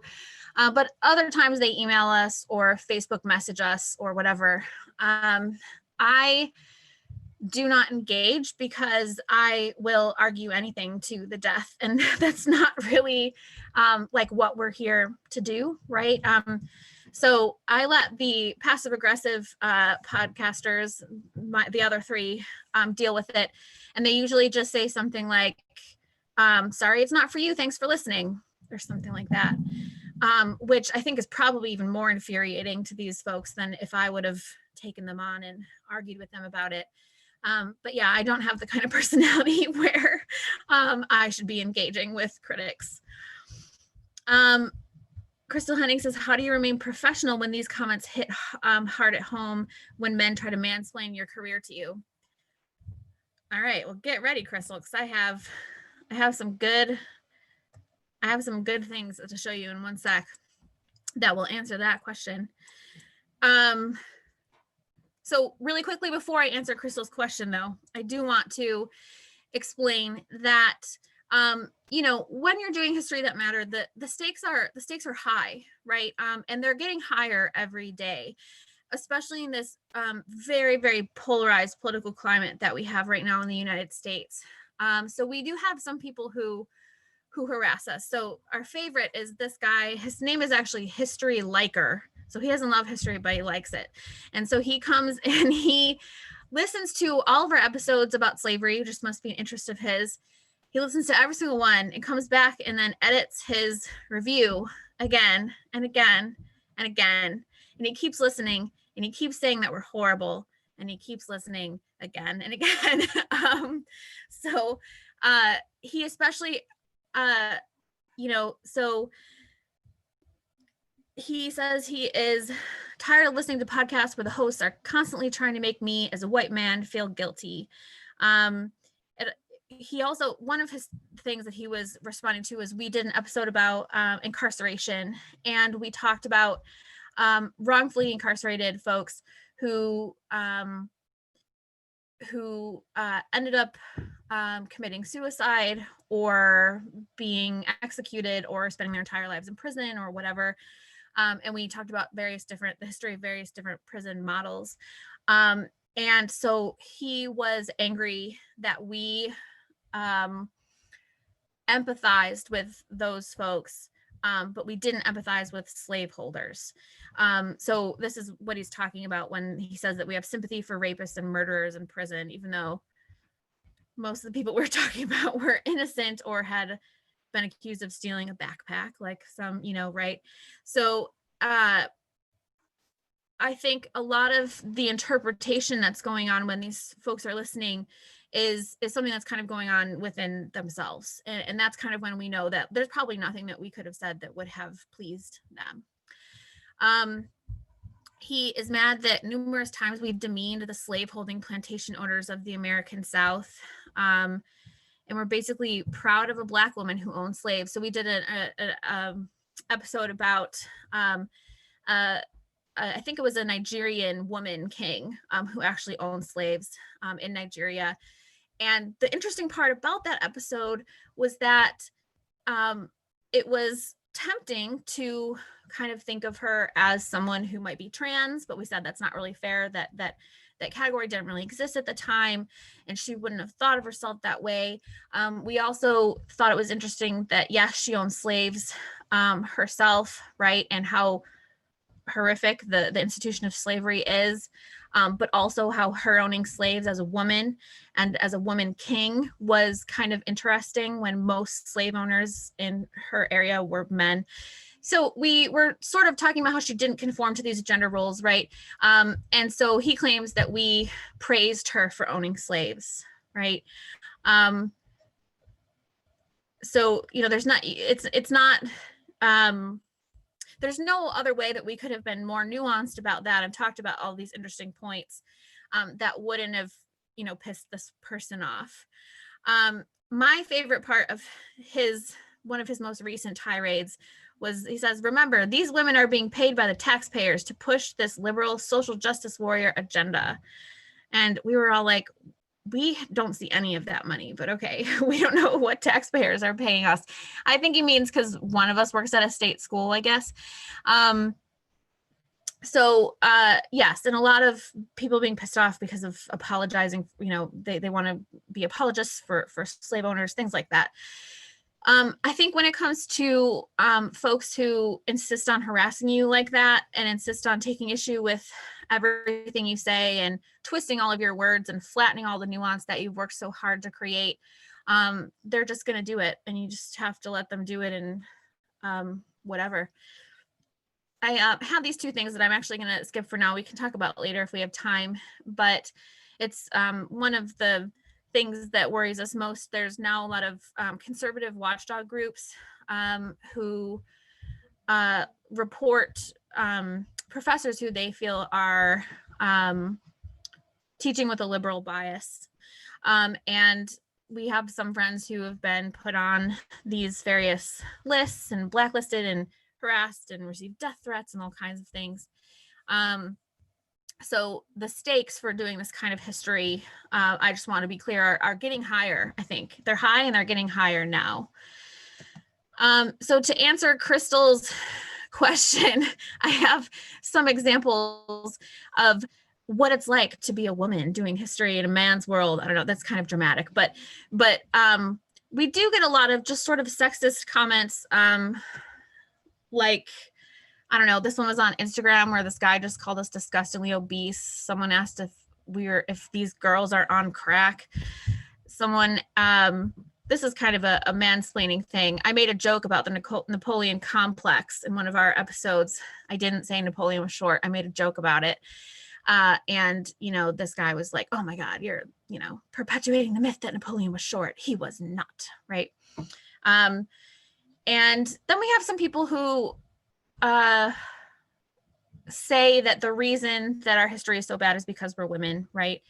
But other times they email us or Facebook message us or whatever. I do not engage because I will argue anything to the death. And that's not really like what we're here to do, right? So I let the passive aggressive podcasters, the other three, deal with it. And they usually just say something like, sorry, it's not for you. Thanks for listening, or something like that. Which I think is probably even more infuriating to these folks than if I would have taken them on and argued with them about it. But yeah, I don't have the kind of personality where I should be engaging with critics. Crystal Henning says, how do you remain professional when these comments hit hard at home when men try to mansplain your career to you? All right, well, get ready, Crystal, because I have some good things to show you in one sec that will answer that question. So really quickly before I answer Crystal's question, though, I do want to explain that, you know, when you're doing history that matter, the stakes are high, right? And they're getting higher every day, especially in this very, very polarized political climate that we have right now in the United States. So we do have some people who harass us. So our favorite is this guy. His name is actually History Liker. So he doesn't love history, but he likes it. And so he comes and he listens to all of our episodes about slavery, which just must be an interest of his. He listens to every single one and comes back and then edits his review again and again and again. And he keeps listening and he keeps saying that we're horrible, and he keeps listening again and again. So he especially, you know, so he says he is tired of listening to podcasts where the hosts are constantly trying to make me as a white man feel guilty. He also, one of his things that he was responding to was we did an episode about incarceration, and we talked about wrongfully incarcerated folks who ended up committing suicide or being executed or spending their entire lives in prison or whatever. And we talked about the history of various different prison models. And so he was angry that we empathized with those folks, but we didn't empathize with slaveholders. So this is what he's talking about when he says that we have sympathy for rapists and murderers in prison, even though most of the people we're talking about were innocent or had been accused of stealing a backpack, like some, you know, right? So I think a lot of the interpretation that's going on when these folks are listening is something that's kind of going on within themselves. And that's kind of when we know that there's probably nothing that we could have said that would have pleased them. He is mad that numerous times we've demeaned the slaveholding plantation owners of the American South. And we're basically proud of a Black woman who owned slaves. So we did an episode about, I think it was a Nigerian woman king who actually owned slaves in Nigeria. And the interesting part about that episode was that it was tempting to kind of think of her as someone who might be trans, but we said that's not really fair, that category didn't really exist at the time, and she wouldn't have thought of herself that way. We also thought it was interesting that, yes, she owned slaves herself, right? And how horrific the institution of slavery is, but also how her owning slaves as a woman and as a woman king was kind of interesting when most slave owners in her area were men. So we were sort of talking about how she didn't conform to these gender roles, right? And so he claims that we praised her for owning slaves, right? So, you know, there's no other way that we could have been more nuanced about that and talked about all these interesting points that wouldn't have, you know, pissed this person off. My favorite part of one of his most recent tirades was, he says, remember, these women are being paid by the taxpayers to push this liberal social justice warrior agenda. And we were all like, we don't see any of that money, but okay, we don't know what taxpayers are paying us. I think he means because one of us works at a state school, I guess. Yes, and a lot of people being pissed off because of apologizing, you know, they want to be apologists for slave owners, things like that. I think when it comes to folks who insist on harassing you like that and insist on taking issue with everything you say and twisting all of your words and flattening all the nuance that you've worked so hard to create, they're just going to do it, and you just have to let them do it and whatever. I have these two things that I'm actually going to skip for now. We can talk about later if we have time, but it's one of the things that worries us most. There's now a lot of conservative watchdog groups who report professors who they feel are teaching with a liberal bias. And we have some friends who have been put on these various lists and blacklisted and harassed and received death threats and all kinds of things. So the stakes for doing this kind of history, I just want to be clear, are getting higher. I think they're high and they're getting higher now. So to answer Crystal's question, I have some examples of what it's like to be a woman doing history in a man's world. I don't know, that's kind of dramatic, but we do get a lot of just sort of sexist comments, like, I don't know, this one was on Instagram where this guy just called us disgustingly obese. Someone asked if these girls are on crack. Someone, this is kind of a mansplaining thing. I made a joke about the Napoleon complex in one of our episodes. I didn't say Napoleon was short. I made a joke about it. And, you know, this guy was like, oh my God, you're, you know, perpetuating the myth that Napoleon was short. He was not, right? And then we have some people who say that the reason that our history is so bad is because we're women, right?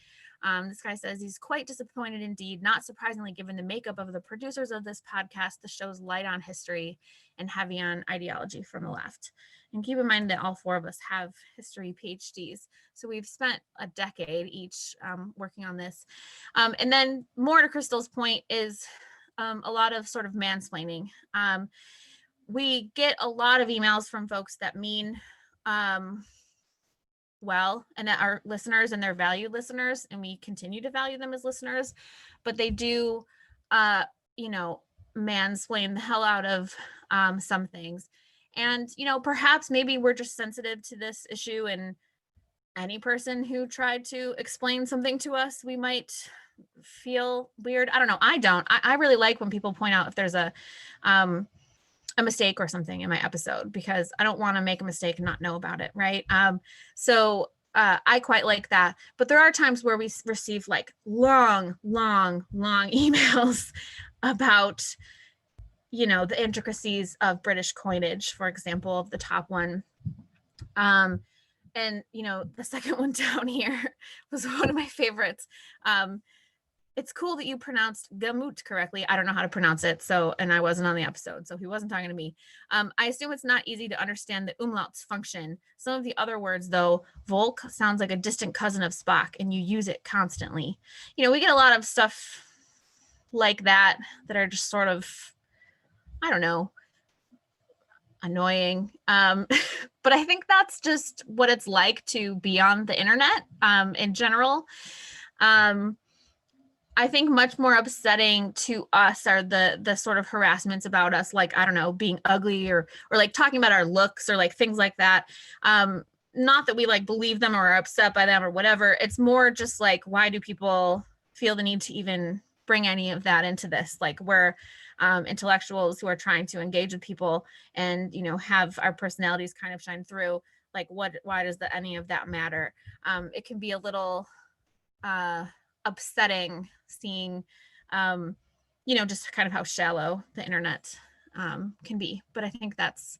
This guy says he's quite disappointed indeed, not surprisingly given the makeup of the producers of this podcast. The show's light on history and heavy on ideology from the left. And keep in mind that all four of us have history PhDs. So we've spent a decade each working on this. And then more to Crystal's point is a lot of sort of mansplaining. We get a lot of emails from folks that mean well, and that are listeners and they're valued listeners, and we continue to value them as listeners, but they do, you know, mansplain the hell out of some things. And, you know, perhaps maybe we're just sensitive to this issue, and any person who tried to explain something to us, we might feel weird. I don't know. I don't. I really like when people point out if there's a mistake or something in my episode, because I don't want to make a mistake and not know about it, right? So I quite like that. But there are times where we receive like long emails about, you know, the intricacies of British coinage, for example, of the top one. And, you know, the second one down here was one of my favorites. It's cool that you pronounced Gamut correctly. I don't know how to pronounce it, so, and I wasn't on the episode, so he wasn't talking to me. I assume it's not easy to understand the umlaut's function. Some of the other words, though, Volk sounds like a distant cousin of Spock, and you use it constantly. You know, we get a lot of stuff like that are just sort of, I don't know, annoying. But I think that's just what it's like to be on the internet in general. I think much more upsetting to us are the sort of harassments about us, like, I don't know, being ugly or like talking about our looks or like things like that. Not that we like believe them or are upset by them or whatever. It's more just like, why do people feel the need to even bring any of that into this? Like, we're intellectuals who are trying to engage with people and, you know, have our personalities kind of shine through. Like, why does any of that matter? It can be a little upsetting seeing, you know, just kind of how shallow the internet can be. But I think that's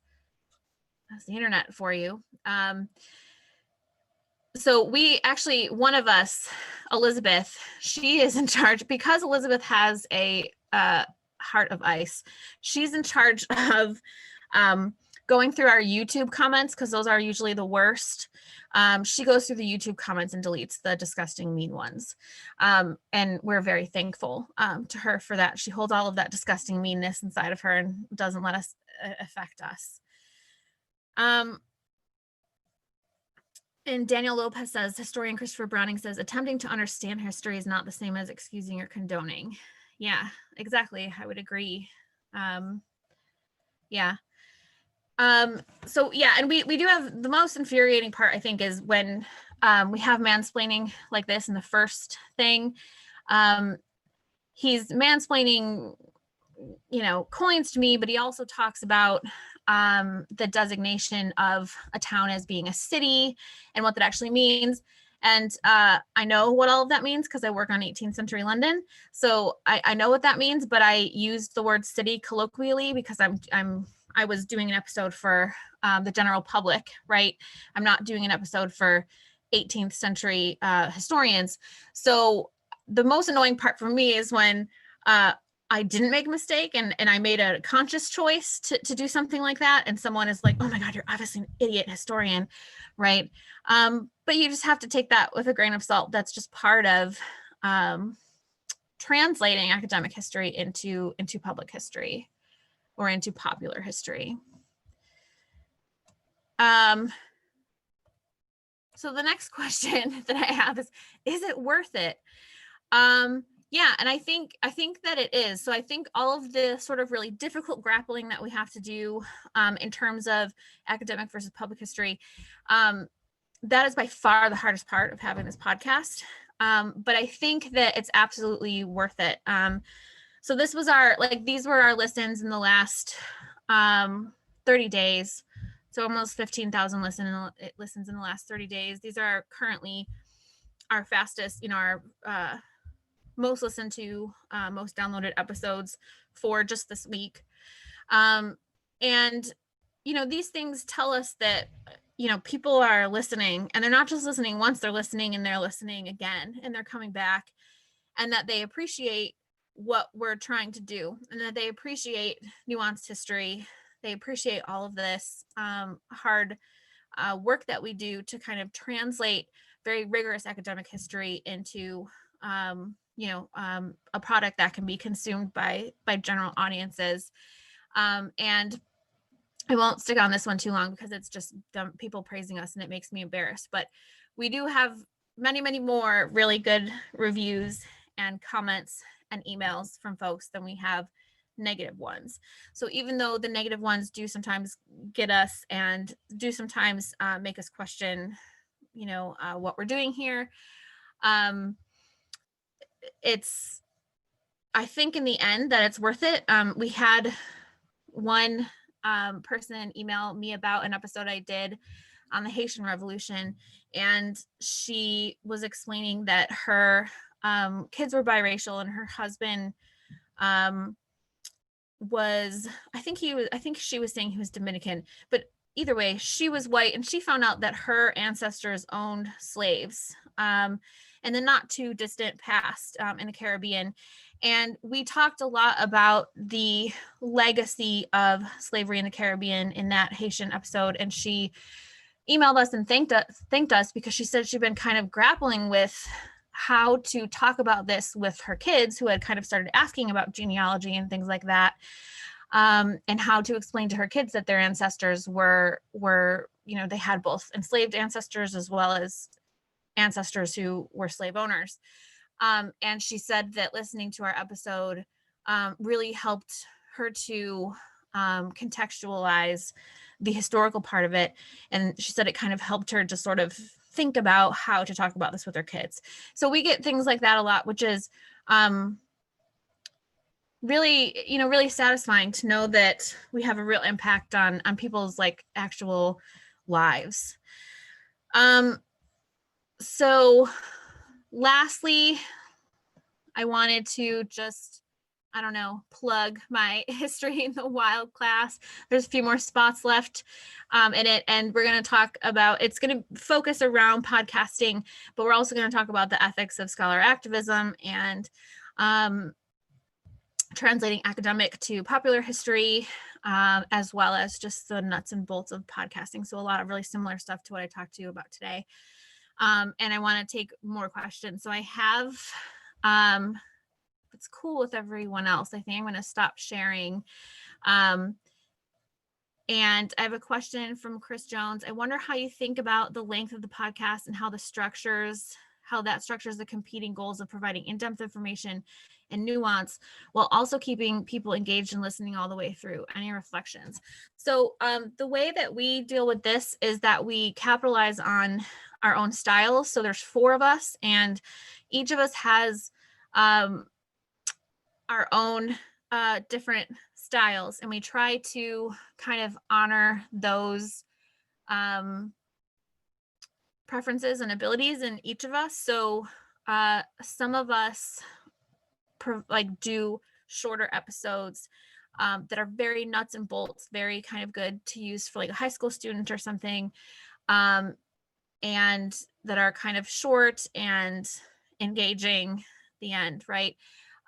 the internet for you. So we actually, one of us, Elizabeth, she is in charge, because Elizabeth has a heart of ice. She's in charge of going through our YouTube comments, because those are usually the worst. She goes through the YouTube comments and deletes the disgusting, mean ones. And we're very thankful to her for that. She holds all of that disgusting meanness inside of her and doesn't let us affect us. And Daniel Lopez says, historian Christopher Browning says, attempting to understand history is not the same as excusing or condoning. Yeah, exactly. I would agree. Yeah. So yeah, and we do have the most infuriating part, I think, is when we have mansplaining like this in the first thing. He's mansplaining, you know, coins to me, but he also talks about the designation of a town as being a city and what that actually means. And I know what all of that means because I work on 18th century London. So I know what that means, but I used the word city colloquially because I was doing an episode for the general public, right? I'm not doing an episode for 18th century historians. So the most annoying part for me is when I didn't make a mistake and I made a conscious choice to do something like that. And someone is like, oh my God, you're obviously an idiot historian, right? But you just have to take that with a grain of salt. That's just part of translating academic history into public history or into popular history. So the next question that I have is it worth it? Yeah, and I think that it is. So I think all of the sort of really difficult grappling that we have to do in terms of academic versus public history, that is by far the hardest part of having this podcast. But I think that it's absolutely worth it. So this was these were our listens in the last 30 days. So almost 15,000 listens in the last 30 days. These are currently our fastest, our most listened to, most downloaded episodes for just this week. And, these things tell us that, people are listening, and they're not just listening once, they're listening and they're listening again, and they're coming back, and that they appreciate what we're trying to do, and that they appreciate nuanced history. They appreciate all of this hard work that we do to kind of translate very rigorous academic history into a product that can be consumed by general audiences. And I won't stick on this one too long because it's just people praising us and it makes me embarrassed. But we do have many, many more really good reviews and comments and emails from folks than we have negative ones. So even though the negative ones do sometimes get us and do sometimes make us question, what we're doing here, I think in the end that it's worth it. We had one person email me about an episode I did on the Haitian Revolution, and she was explaining that her kids were biracial, and her husband was, I think she was saying he was Dominican, but either way, she was white, and she found out that her ancestors owned slaves in the not too distant past in the Caribbean. And we talked a lot about the legacy of slavery in the Caribbean in that Haitian episode. And she emailed us and thanked us because she said she'd been kind of grappling with how to talk about this with her kids, who had kind of started asking about genealogy and things like that, and how to explain to her kids that their ancestors were, they had both enslaved ancestors as well as ancestors who were slave owners. And she said that listening to our episode really helped her to contextualize the historical part of it. And she said it kind of helped her to sort of think about how to talk about this with her kids. So we get things like that a lot, which is really satisfying to know that we have a real impact on people's like actual lives. So lastly, I wanted to just, plug my History in the Wild class. There's a few more spots left in it, and we're going to talk about, it's going to focus around podcasting, but we're also going to talk about the ethics of scholar-activism and translating academic to popular history, as well as just the nuts and bolts of podcasting. So a lot of really similar stuff to what I talked to you about today. And I want to take more questions. So I have, it's cool with everyone else, I think I'm going to stop sharing. And I have a question from Chris Jones. I wonder how you think about the length of the podcast and how that structures the competing goals of providing in-depth information and nuance while also keeping people engaged and listening all the way through. Any reflections? So the way that we deal with this is that we capitalize on our own styles. So there's 4 of us, and each of us has our own different styles, and we try to kind of honor those preferences and abilities in each of us. So some of us do shorter episodes that are very nuts and bolts, very kind of good to use for like a high school student or something, and that are kind of short and engaging at the end, right?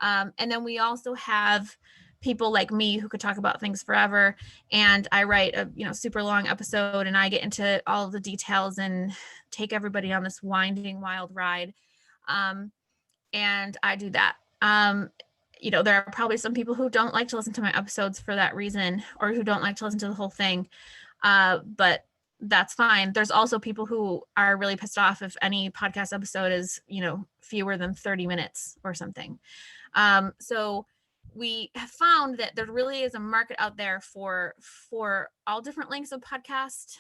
And then we also have people like me who could talk about things forever, and I write a super long episode, and I get into all of the details and take everybody on this winding wild ride, and I do that. There are probably some people who don't like to listen to my episodes for that reason, or who don't like to listen to the whole thing, but that's fine. There's also people who are really pissed off if any podcast episode is fewer than 30 minutes or something. So we have found that there really is a market out there for all different lengths of podcast.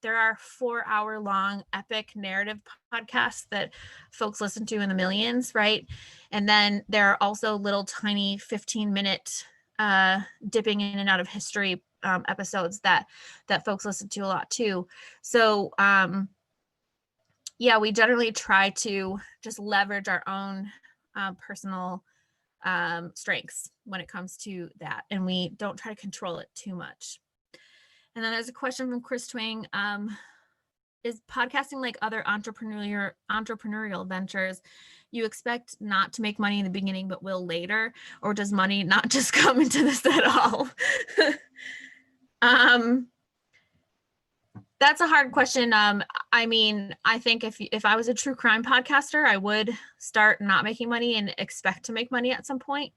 There are 4-hour long epic narrative podcasts that folks listen to in the millions, right? And then there are also little tiny 15-minute dipping in and out of history episodes that folks listen to a lot too. So we generally try to just leverage our own personal strengths when it comes to that, and we don't try to control it too much. And then there's a question from Chris Twing. Is podcasting like other entrepreneurial ventures? You expect not to make money in the beginning, but will later, or does money not just come into this at all? That's a hard question. I think if I was a true crime podcaster, I would start not making money and expect to make money at some point.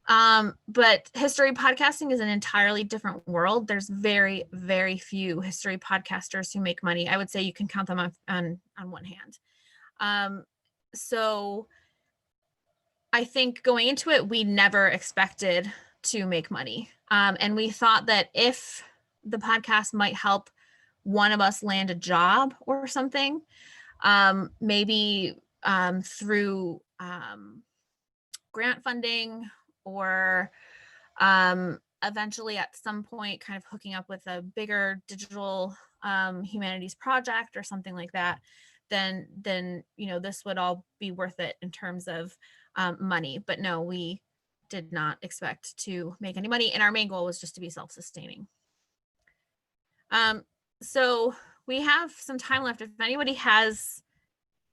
But history podcasting is an entirely different world. There's very, very few history podcasters who make money. I would say you can count them on one hand. So I think going into it, we never expected to make money. And we thought that if the podcast might help one of us land a job or something, maybe through grant funding, or eventually at some point kind of hooking up with a bigger digital humanities project or something like that, then this would all be worth it in terms of money. But no, we did not expect to make any money, and our main goal was just to be self-sustaining. So we have some time left. If anybody has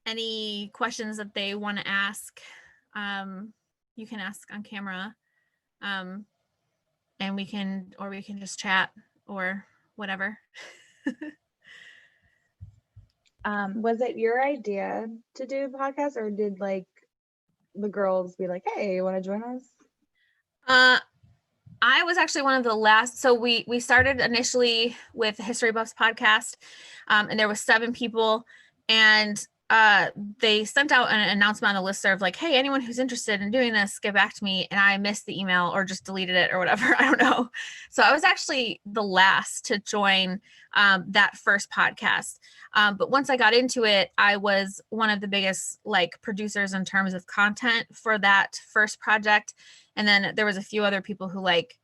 any questions that they want to ask, you can ask on camera, and we can just chat or whatever. Was it your idea to do a podcast, or did like the girls be like, hey, you want to join us? I was actually one of the last. So we started initially with the History Buffs podcast, and there was 7 people, and they sent out an announcement on the listserv like, hey, anyone who's interested in doing this, get back to me. And I missed the email or just deleted it or whatever. I don't know. So I was actually the last to join that first podcast. But once I got into it, I was one of the biggest like producers in terms of content for that first project. And then there was a few other people who like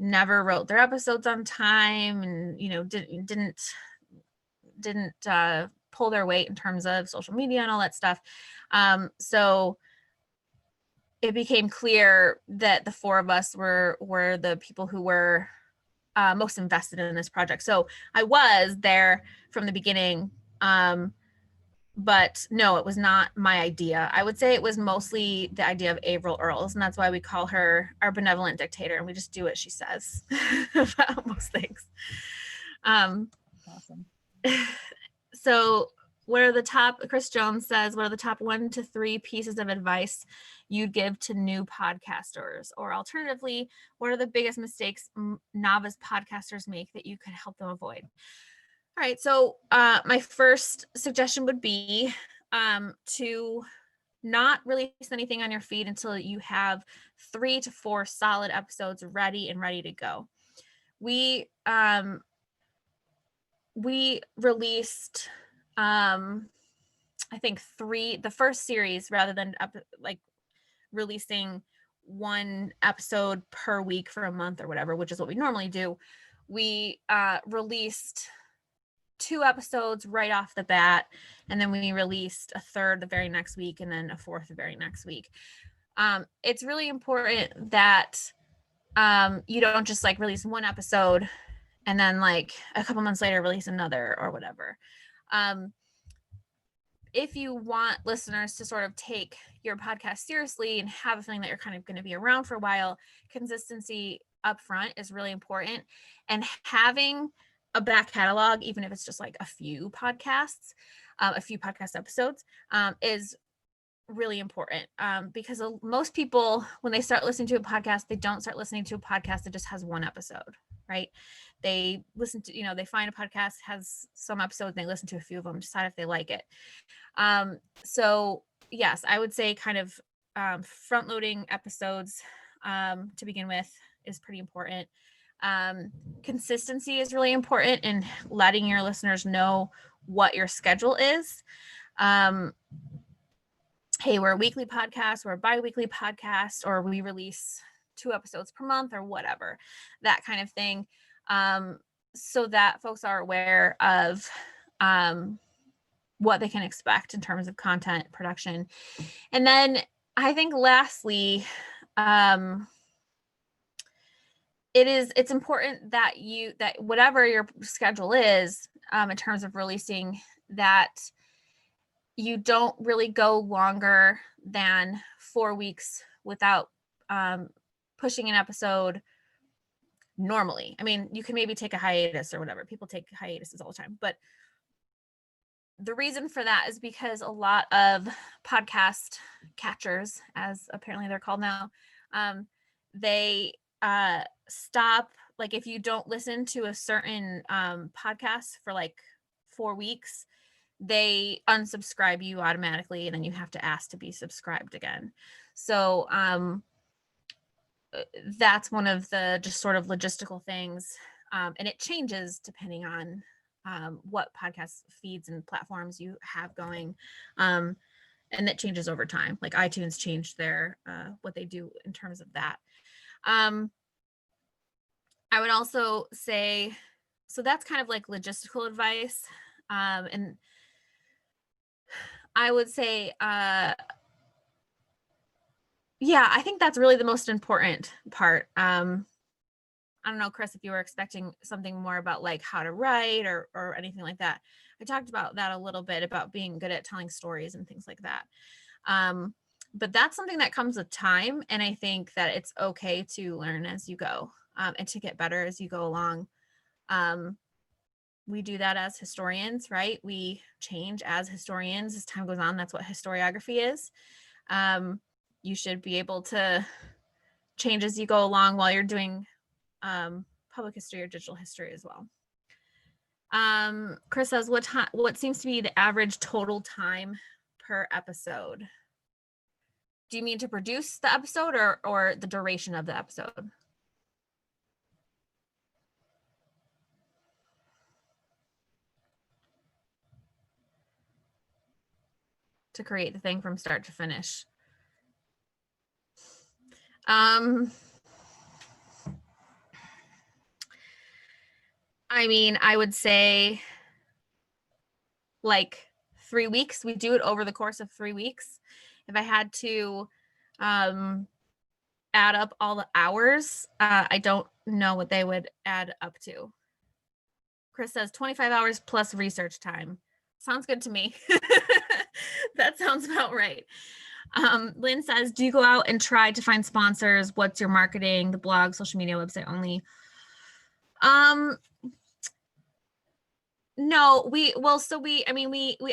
never wrote their episodes on time and, didn't pull their weight in terms of social media and all that stuff. So it became clear that the 4 of us were the people who were most invested in this project. So I was there from the beginning. But no, it was not my idea. I would say it was mostly the idea of Avril Earls, and that's why we call her our benevolent dictator, and we just do what she says about most things. Awesome. So what are the top, Chris Jones says, what are the top 1 to 3 pieces of advice you'd give to new podcasters? Or alternatively, what are the biggest mistakes novice podcasters make that you could help them avoid? All right, so my first suggestion would be to not release anything on your feed until you have 3 to 4 solid episodes ready to go. We released, I think the first series, rather than releasing 1 episode per week for a month or whatever, which is what we normally do. We released 2 episodes right off the bat, and then we released a 3rd the very next week, and then a 4th the very next week. It's really important that you don't just like release 1 episode and then like a couple months later release another or whatever. If you want listeners to sort of take your podcast seriously and have a feeling that you're kind of going to be around for a while, consistency up front is really important. And having a back catalog, even if it's just like a few podcast episodes, is really important, because most people, when they start listening to a podcast, they don't start listening to a podcast that just has 1 episode, right? They listen to, they find a podcast has some episodes, and they listen to a few of them, decide if they like it. So yes, I would say kind of front loading episodes to begin with is pretty important. Consistency is really important in letting your listeners know what your schedule is. Hey, we're a weekly podcast, we're a bi-weekly podcast, or we release 2 episodes per month or whatever, that kind of thing. So that folks are aware of what they can expect in terms of content production. And then I think lastly, it's important that whatever your schedule is, in terms of releasing, that you don't really go longer than 4 weeks without pushing an episode normally. I mean, you can maybe take a hiatus or whatever. People take hiatuses all the time. But the reason for that is because a lot of podcast catchers, as apparently they're called now, they stop. Like if you don't listen to a certain podcast for like 4 weeks, they unsubscribe you automatically, and then you have to ask to be subscribed again. So that's one of the just sort of logistical things, and it changes depending on what podcast feeds and platforms you have going, and that changes over time. Like iTunes changed their what they do in terms of that. I would also say so that's kind of like logistical advice. And I would say, yeah, I think that's really the most important part. I don't know, Chris, if you were expecting something more about like how to write or anything like that. I talked about that a little bit, about being good at telling stories and things like that. But that's something that comes with time. And I think that it's okay to learn as you go, and to get better as you go along. We do that as historians, right? We change as historians as time goes on. That's what historiography is. You should be able to change as you go along while you're doing public history or digital history as well. Chris says, what seems to be the average total time per episode? Do you mean to produce the episode or the duration of the episode? To create the thing from start to finish. I mean, I would say like 3 weeks. We do it over the course of 3 weeks. If I had to add up all the hours, I don't know what they would add up to. Chris says 25 hours plus research time. Sounds good to me. That sounds about right. Lynn says, do you go out and try to find sponsors? What's your marketing, the blog, social media, website only? No, we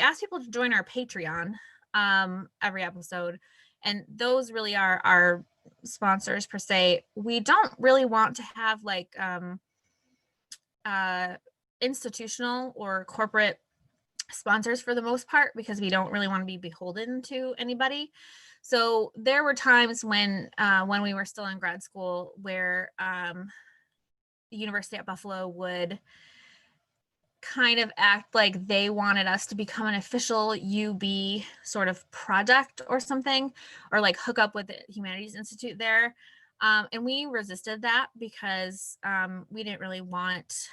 ask people to join our Patreon every episode, and those really are our sponsors per se. We don't really want to have like institutional or corporate sponsors for the most part, because we don't really want to be beholden to anybody. So there were times when we were still in grad school where the University at Buffalo would kind of act like they wanted us to become an official UB sort of project or something, or like hook up with the Humanities Institute there. And we resisted that because we didn't really want,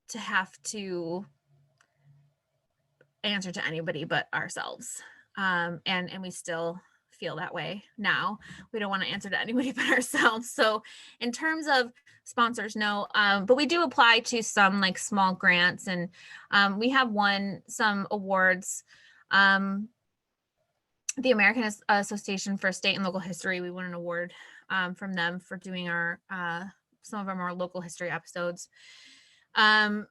to have to answer to anybody but ourselves. And we still feel that way now. We don't want to answer to anybody but ourselves. So in terms of sponsors, no, but we do apply to some like small grants, and we have won some awards. The American Association for State and Local History, we won an award from them for doing our some of our more local history episodes. And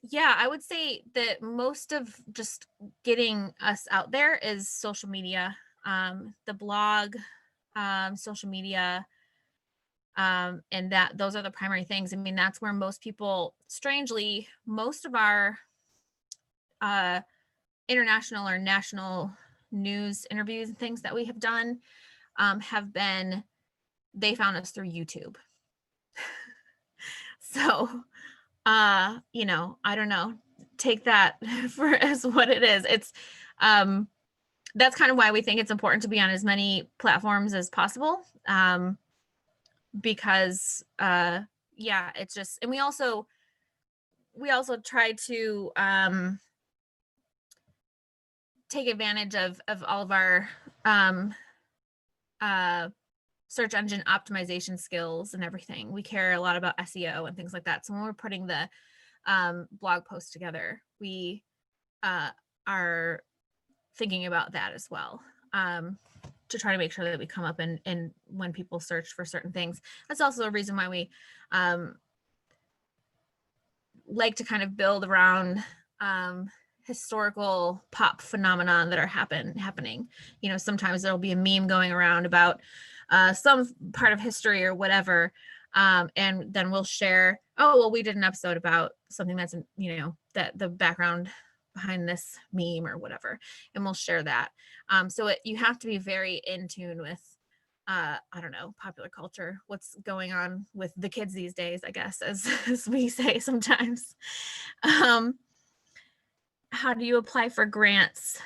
yeah, I would say that most of just getting us out there is social media, the blog, social media, and those are the primary things. I mean, that's where most people, strangely, most of our international or national news interviews and things that we have done have been, they found us through YouTube. So I don't know, take that for as what it is. It's that's kind of why we think it's important to be on as many platforms as possible, because it's just, and we also try to take advantage of all of our search engine optimization skills and everything. We care a lot about SEO and things like that. So when we're putting the blog post together, we are thinking about that as well, to try to make sure that we come up and when people search for certain things. That's also a reason why we like to kind of build around historical pop phenomenon that are happening. Sometimes there'll be a meme going around about some part of history or whatever, and then we'll share, oh, well, we did an episode about something that's, that the background behind this meme or whatever, and we'll share that. So you have to be very in tune with, I don't know, popular culture, what's going on with the kids these days, I guess, as we say sometimes. How do you apply for grants?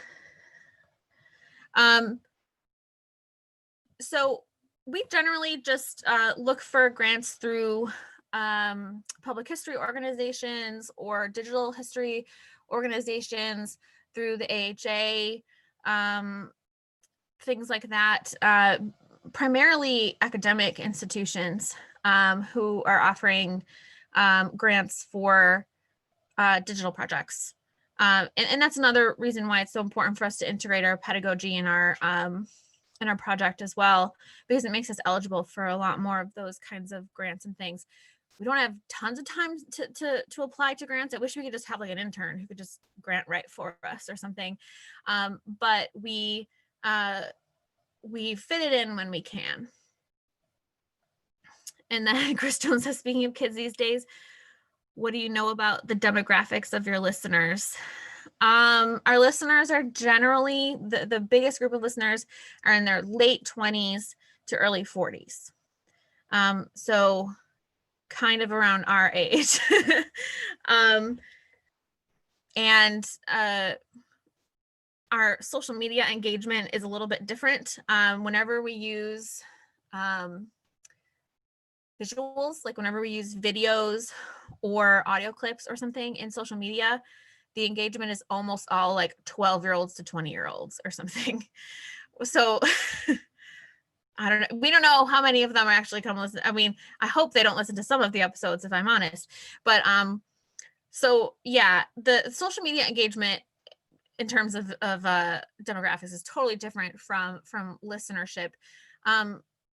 So we generally just look for grants through public history organizations or digital history organizations, through the AHA, things like that. Primarily academic institutions who are offering grants for digital projects. And that's another reason why it's so important for us to integrate our pedagogy in our project as well, because it makes us eligible for a lot more of those kinds of grants and things. We don't have tons of time to apply to grants. I wish we could just have like an intern who could just grant write for us or something. But we fit it in when we can. And then Chris Jones says, speaking of kids these days, what do you know about the demographics of your listeners? Our listeners are generally, the biggest group of listeners are in their late 20s to early 40s. So kind of around our age. And our social media engagement is a little bit different. Whenever we use visuals, like whenever we use videos or audio clips or something in social media, the engagement is almost all like 12-year-olds to 20-year-olds or something. So I don't know. We don't know how many of them are actually come listen. I mean, I hope they don't listen to some of the episodes, if I'm honest. But so yeah, the social media engagement in terms of demographics is totally different from listenership.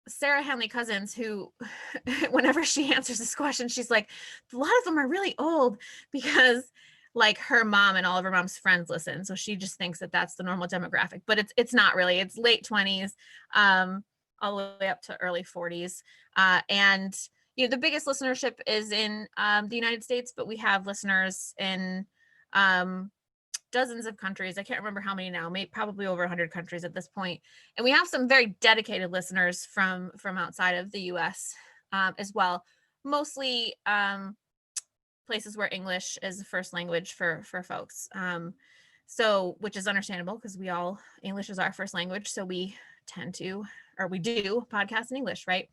Sarah Henley Cousins, who whenever she answers this question, she's like, a lot of them are really old because like her mom and all of her mom's friends listen. So she just thinks that that's the normal demographic, but it's not really. It's late 20s, all the way up to early 40s. And you know, the biggest listenership is in the United States, but we have listeners in dozens of countries. I can't remember how many now, maybe probably over 100 countries at this point. And we have some very dedicated listeners from outside of the US as well. Mostly places where English is the first language for folks. So, which is understandable because English is our first language. So we tend to, or we do podcasts in English, right?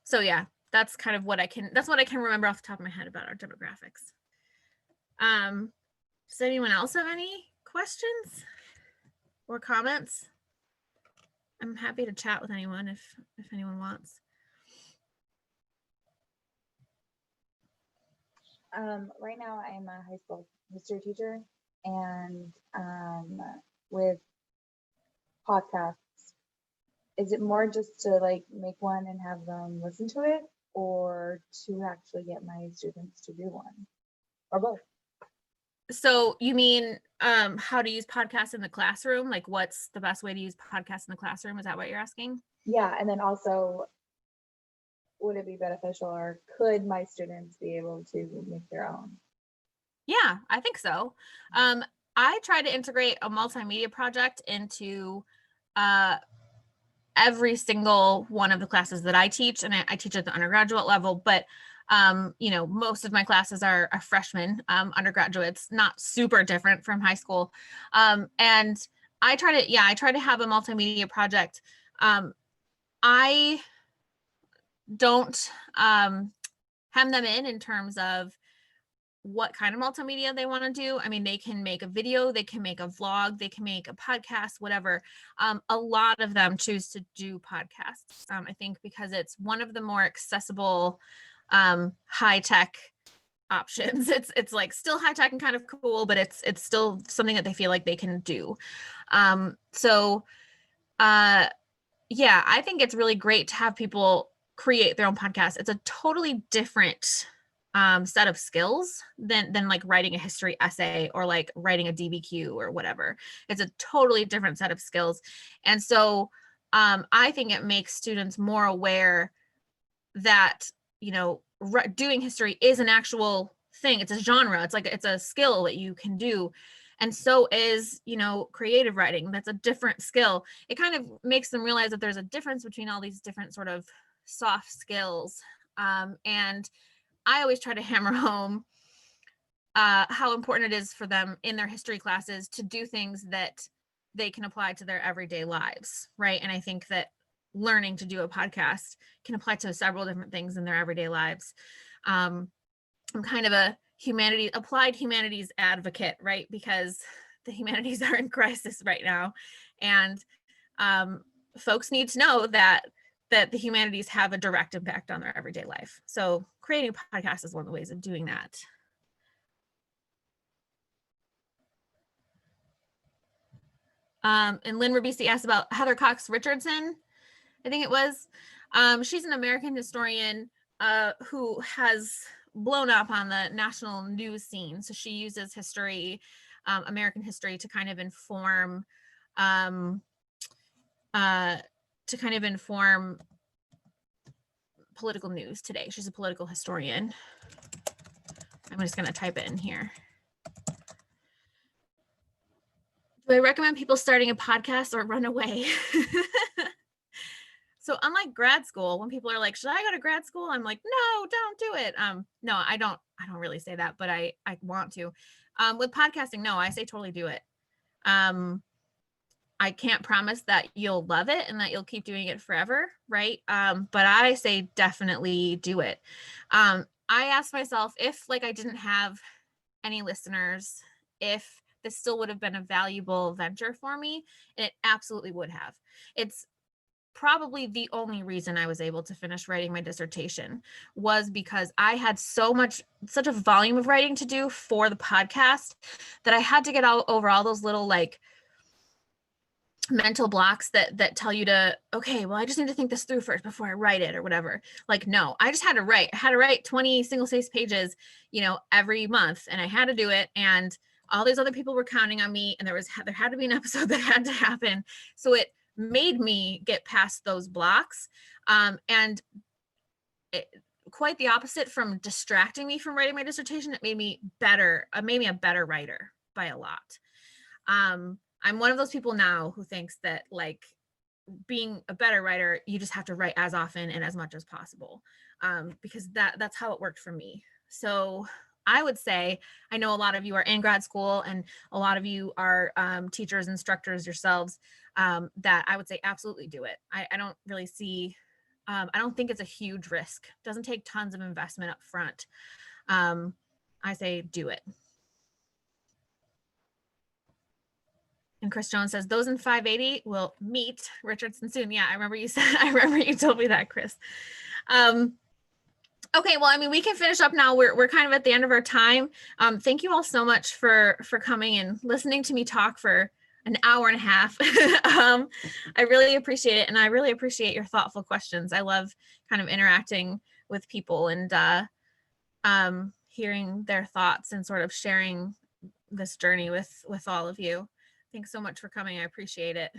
So yeah, that's kind of what I can remember off the top of my head about our demographics. Does anyone else have any questions or comments? I'm happy to chat with anyone if anyone wants. Right now I'm a high school history teacher, and with podcasts, is it more just to like make one and have them listen to it, or to actually get my students to do one, or both? So you mean how to use podcasts in the classroom? Like what's the best way to use podcasts in the classroom? Is that what you're asking? Yeah, and then also, would it be beneficial, or could my students be able to make their own? Yeah, I think so. I try to integrate a multimedia project into every single one of the classes that I teach, and I teach at the undergraduate level, but you know, most of my classes are freshmen, undergraduates, not super different from high school. And I try to have a multimedia project. I don't hem them in terms of what kind of multimedia they want to do. I mean, they can make a video, they can make a vlog, they can make a podcast, whatever. A lot of them choose to do podcasts, I think, because it's one of the more accessible, high-tech options. It's like still high-tech and kind of cool, but it's still something that they feel like they can do. Yeah, I think it's really great to have people create their own podcast. It's a totally different set of skills than like writing a history essay or like writing a DBQ or whatever. It's a totally different set of skills. And so I think it makes students more aware that, you know, doing history is an actual thing. It's a genre. It's a skill that you can do. And so is, you know, creative writing. That's a different skill. It kind of makes them realize that there's a difference between all these different sort of soft skills. And I always try to hammer home how important it is for them in their history classes to do things that they can apply to their everyday lives, right? And I think that learning to do a podcast can apply to several different things in their everyday lives. I'm kind of a applied humanities advocate, right? Because the humanities are in crisis right now. And folks need to know that the humanities have a direct impact on their everyday life. So creating a podcast is one of the ways of doing that. And Lynn Rabisi asked about Heather Cox Richardson, I think it was. She's an American historian who has blown up on the national news scene. So she uses history, American history, to kind of inform political news today. She's a political historian. I'm just going to type it in here. Do I recommend people starting a podcast or run away? So unlike grad school, when people are like, should I go to grad school? I'm like, no, don't do it. No, I don't really say that, but I want to. With podcasting, no, I say totally do it. I can't promise that you'll love it and that you'll keep doing it forever, right? But I say definitely do it. I asked myself if I didn't have any listeners, if this still would have been a valuable venture for me, and it absolutely would have. It's probably the only reason I was able to finish writing my dissertation was because I had such a volume of writing to do for the podcast that I had to get over all those little mental blocks that tell you to, okay, well, I just need to think this through first before I write it or whatever. No, I just had to write. I had to write 20 single-spaced pages, every month, and I had to do it. And all these other people were counting on me, and there had to be an episode that had to happen. So it made me get past those blocks. And quite the opposite from distracting me from writing my dissertation, it made me a better writer by a lot. I'm one of those people now who thinks that being a better writer, you just have to write as often and as much as possible, because that's how it worked for me. So I would say, I know a lot of you are in grad school and a lot of you are teachers, instructors yourselves, that I would say absolutely do it. I don't really see, I don't think it's a huge risk. It doesn't take tons of investment up front. I say do it. And Chris Jones says, those in 580 will meet Richardson soon. Yeah, I remember you told me that, Chris. Okay, well, we can finish up now. We're kind of at the end of our time. Thank you all so much for coming and listening to me talk for an hour and a half. I really appreciate it. And I really appreciate your thoughtful questions. I love kind of interacting with people and hearing their thoughts and sort of sharing this journey with all of you. Thanks so much for coming. I appreciate it.